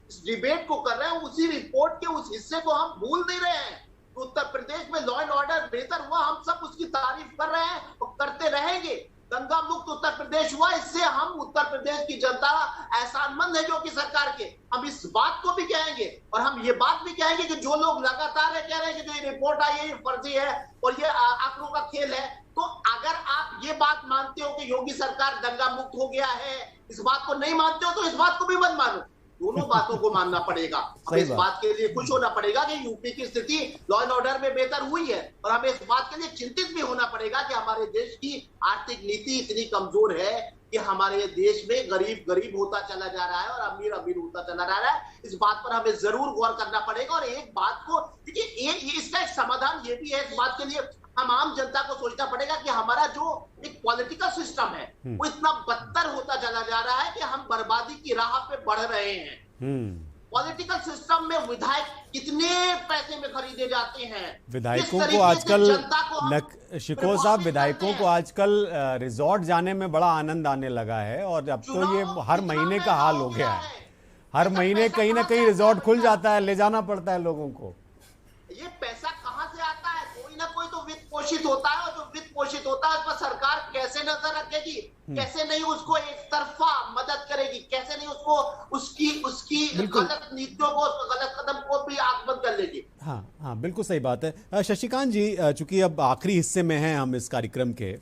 इस डिबेट को कर रहे हैं, उसी रिपोर्ट के उस हिस्से को हम भूल नहीं रहे हैं। उत्तर प्रदेश में लॉ एंड ऑर्डर बेहतर हुआ, हम सब उसकी तारीफ कर रहे हैं और करते रहेंगे। दंगा मुक्त उत्तर प्रदेश हुआ, इससे हम उत्तर प्रदेश की जनता एहसानमंद है जो कि सरकार के। हम इस बात को भी कहेंगे और हम ये बात भी कहेंगे कि जो लोग लगातार कह रहे हैं कि जो ये रिपोर्ट आई है ये फर्जी है और ये आंकड़ों का खेल है, तो अगर आप ये बात मानते हो कि योगी सरकार दंगा मुक्त हो गया है, इस बात को नहीं मानते हो तो इस बात को भी मत मानो। दोनों बातों को मानना पड़ेगा। हमें इस बात के लिए खुश होना पड़ेगा कि यूपी की स्थिति लॉ एंड ऑर्डर में बेहतर हुई है, और हमें इस बात के लिए चिंतित भी होना पड़ेगा कि हमारे देश की आर्थिक नीति इतनी कमजोर है कि हमारे देश में गरीब गरीब होता चला जा रहा है और अमीर अमीर होता चला जा रहा है। इस बात पर हमें जरूर गौर करना पड़ेगा। और एक बात को देखिए, इसका एक समाधान ये भी है, इस बात के लिए हम आम जनता को सोचना पड़ेगा कि हमारा जो एक पॉलिटिकल सिस्टम है वो इतना बदतर होता चला जा रहा है कि हम बर्बादी की राह पे बढ़ रहे हैं। पॉलिटिकल सिस्टम में विधायक कितने पैसे में खरीदे जाते हैं। विधायकों को आजकल शिकोह साहब, विधायकों को आजकल रिजॉर्ट जाने में बड़ा आनंद आने लगा है और अब तो ये हर महीने का हाल हो गया है। हर महीने कहीं ना कहीं रिजॉर्ट खुल जाता है, ले जाना पड़ता है लोगों को। ये पैसा कहां से आता है? कोई ना कोई तो वित्त पोषित होता है, और जो वित्त पोषित होता है उस पर सरकार कैसे नजर रखेगी, कैसे नहीं उसको एक तरफा मदद करेगी, कैसे नहीं उसको उसकी गलत नीतियों को, गलत कदम को भी आत्मबंद कर लेगी। हाँ, बिल्कुल सही बात है। शशिकांत जी, चूंकि अब आखिरी हिस्से में हैं हम इस कार्यक्रम के,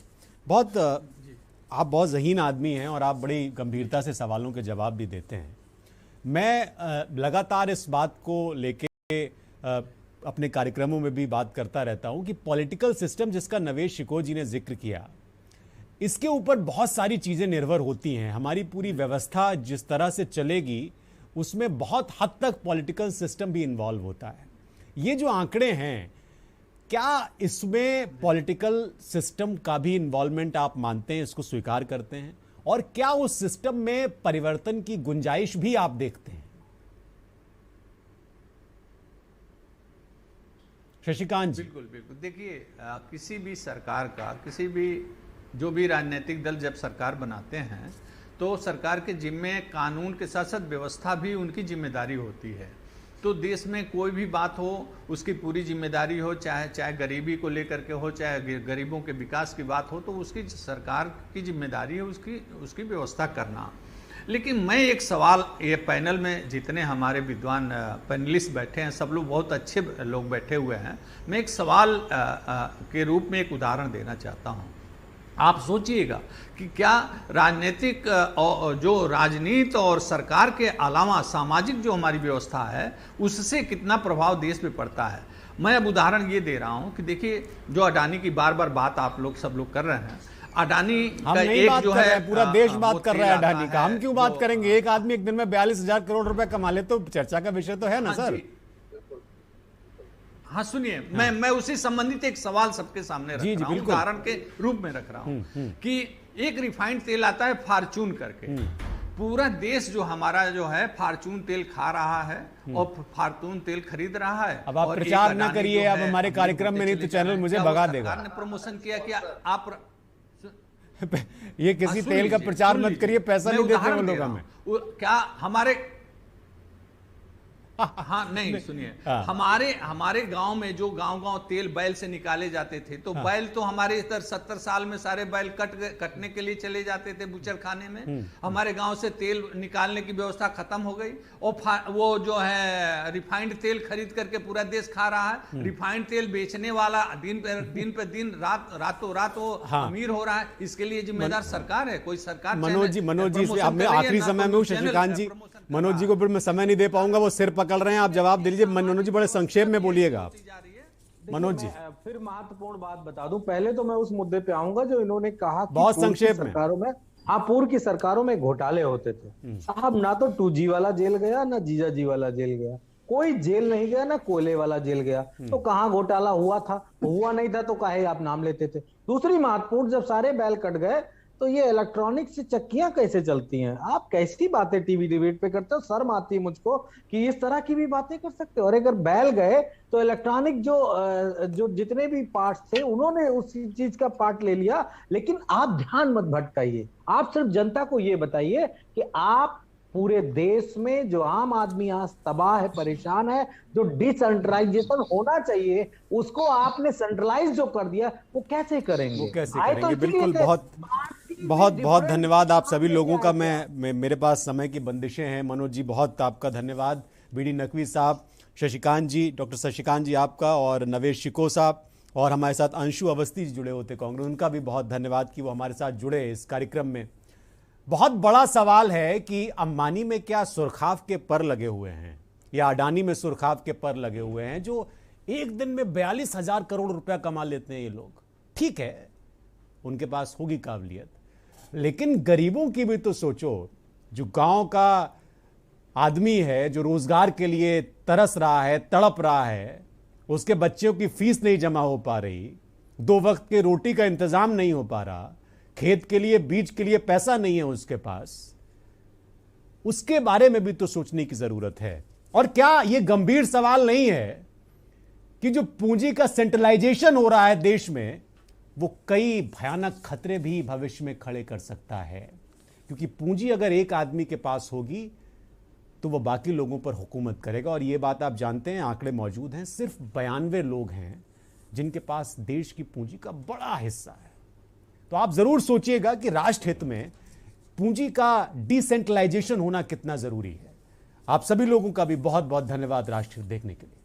आप बहुत ज़हीन आदमी हैं और आप बड़ी गंभीरता से सवालों के जवाब भी देते हैं। मैं लगातार इस बात को लेके अपने कार्यक्रमों में भी बात करता रहता हूं कि पॉलिटिकल सिस्टम जिसका नवेश शिकोह जी ने जिक्र किया, इसके ऊपर बहुत सारी चीज़ें निर्भर होती हैं। हमारी पूरी व्यवस्था जिस तरह से चलेगी उसमें बहुत हद तक पॉलिटिकल सिस्टम भी इन्वॉल्व होता है। ये जो आंकड़े हैं, क्या इसमें पॉलिटिकल सिस्टम का भी इन्वॉल्वमेंट आप मानते हैं, इसको स्वीकार करते हैं? और क्या उस सिस्टम में परिवर्तन की गुंजाइश भी आप देखते हैं? शशिकांत जी। बिल्कुल। देखिए, किसी भी सरकार का, किसी भी जो भी राजनीतिक दल जब सरकार बनाते हैं तो सरकार के जिम्मे कानून के साथ साथ व्यवस्था भी उनकी जिम्मेदारी होती है। तो देश में कोई भी बात हो उसकी पूरी जिम्मेदारी हो, चाहे गरीबी को लेकर के हो, चाहे गरीबों के विकास की बात हो, तो उसकी सरकार की जिम्मेदारी है उसकी व्यवस्था करना। लेकिन मैं एक सवाल, ये पैनल में जितने हमारे विद्वान पैनलिस्ट बैठे हैं, सब लोग बहुत अच्छे लोग बैठे हुए हैं, मैं एक सवाल के रूप में एक उदाहरण देना चाहता हूँ। आप सोचिएगा कि क्या राजनीतिक जो राजनीति और सरकार के अलावा सामाजिक जो हमारी व्यवस्था है उससे कितना प्रभाव देश पे पड़ता है। मैं अब उदाहरण ये दे रहा हूँ कि देखिए, जो अडानी की बार बार बात आप लोग सब लोग कर रहे हैं, अडानी का एक जो है पूरा देश बात कर रहा है अडानी का, हम क्यों बात करेंगे? एक आदमी एक दिन में 42,000 करोड़ रुपए कमा ले तो चर्चा का विषय तो है ना सर। हाँ सुनिए, मैं उसी संबंधित एक सवाल सबके सामने रख रहा हूँ, उदाहरण के रूप में रख रहा हूँ कि एक रिफाइंड तेल आता है फॉर्चून करके। पूरा देश जो हमारा जो है फॉर्चून तेल खा रहा है और फॉर्चून तेल खरीद रहा है। अब आप प्रचार न करिए, अब हमारे कार्यक्रम में नहीं तो चैनल मुझे भगा देगा। सरकार ने प्रमोशन किया कि आप ये किसी तेल का प्रचार मत करिए, पैसा नहीं देते वो लोग हमें। क्या हमारे हाँ नहीं सुनिए, हमारे गांव में जो गांव तेल बैल से निकाले जाते थे, तो बैल तो हमारे इधर 70 साल में सारे बैल कटने के लिए चले जाते थे बुचर खाने में। हमारे गांव से तेल निकालने की व्यवस्था खत्म हो गई, और वो जो है रिफाइंड तेल खरीद करके पूरा देश खा रहा है। रिफाइंड तेल बेचने वाला दिन पे दिन रातों रात वो अमीर हो रहा है। इसके लिए जिम्मेदार सरकार है, कोई सरकार। मनोज जी आखिरी समय में शशिकांत जी, मनोज जी को फिर मैं समय नहीं दे पाऊंगा, वो सिर पकड़ रहे हैं, आप जवाब दे लीजिए। मनोज जी बड़े संक्षेप में बोलिएगा आप। मनोज जी फिर महत्वपूर्ण बात बता दूं, पहले तो मैं उस मुद्दे पे आऊंगा जो इन्होंने कहा बहुत संक्षेप में। सरकारों में, हाँ, पूर्व की सरकारों में घोटाले होते थे साहब। ना तो 2G वाला जेल गया, ना जीजा जी वाला जेल गया, कोई जेल नहीं गया, ना कोयले वाला जेल गया। तो कहाँ घोटाला हुआ था? हुआ नहीं था तो काहे आप नाम लेते थे? दूसरी महत्वपूर्ण, जब सारे बैल कट गए तो ये इलेक्ट्रॉनिक से चक्कियां कैसे चलती हैं? आप कैसी बातें टीवी डिबेट पे करते हो? शर्म आती है मुझको कि इस तरह की भी बातें कर सकते हो। और अगर बैल गए तो इलेक्ट्रॉनिक जो जितने भी पार्ट्स थे उन्होंने उस चीज का पार्ट ले लिया। लेकिन आप ध्यान मत भटकाइए, आप सिर्फ जनता को ये बताइए कि आप पूरे देश में जो आम आदमी आज तबाह है, परेशान है, जो डिसेंट्रलाइजेशन होना चाहिए उसको आपने सेंट्रलाइज जो कर दिया, वो कैसे करेंगे? वो कैसे करेंगे? बिल्कुल, बहुत धन्यवाद आप सभी लोगों का। मेरे पास समय की बंदिशें हैं। मनोज जी बहुत आपका धन्यवाद, बीडी नकवी साहब, शशिकांत जी, डॉक्टर शशिकांत जी आपका, और नवेश शिको साहब, और हमारे साथ अंशु अवस्थी जी जुड़े होते कांग्रेस, उनका भी बहुत धन्यवाद कि वो हमारे साथ जुड़े इस कार्यक्रम में। बहुत बड़ा सवाल है कि अंबानी में क्या सुरखाव के पर लगे हुए हैं, या अडानी में सुरखाव के पर लगे हुए हैं, जो एक दिन में 42,000 करोड़ रुपया कमा लेते हैं ये लोग। ठीक है, उनके पास होगी काबिलियत, लेकिन गरीबों की भी तो सोचो। जो गांव का आदमी है, जो रोजगार के लिए तरस रहा है, तड़प रहा है, उसके बच्चों की फीस नहीं जमा हो पा रही, 2 वक्त के रोटी का इंतजाम नहीं हो पा रहा, खेत के लिए बीज के लिए पैसा नहीं है उसके पास, उसके बारे में भी तो सोचने की जरूरत है। और क्या यह गंभीर सवाल नहीं है कि जो पूंजी का सेंट्रलाइजेशन हो रहा है देश में, वो कई भयानक खतरे भी भविष्य में खड़े कर सकता है? क्योंकि पूंजी अगर एक आदमी के पास होगी तो वो बाकी लोगों पर हुकूमत करेगा। और ये बात आप जानते हैं, आंकड़े मौजूद हैं, सिर्फ 92 लोग हैं जिनके पास देश की पूंजी का बड़ा हिस्सा है। तो आप जरूर सोचिएगा कि राष्ट्र हित में पूंजी का डिसेंट्रलाइजेशन होना कितना जरूरी है। आप सभी लोगों का भी बहुत बहुत धन्यवाद राष्ट्र हित देखने के लिए।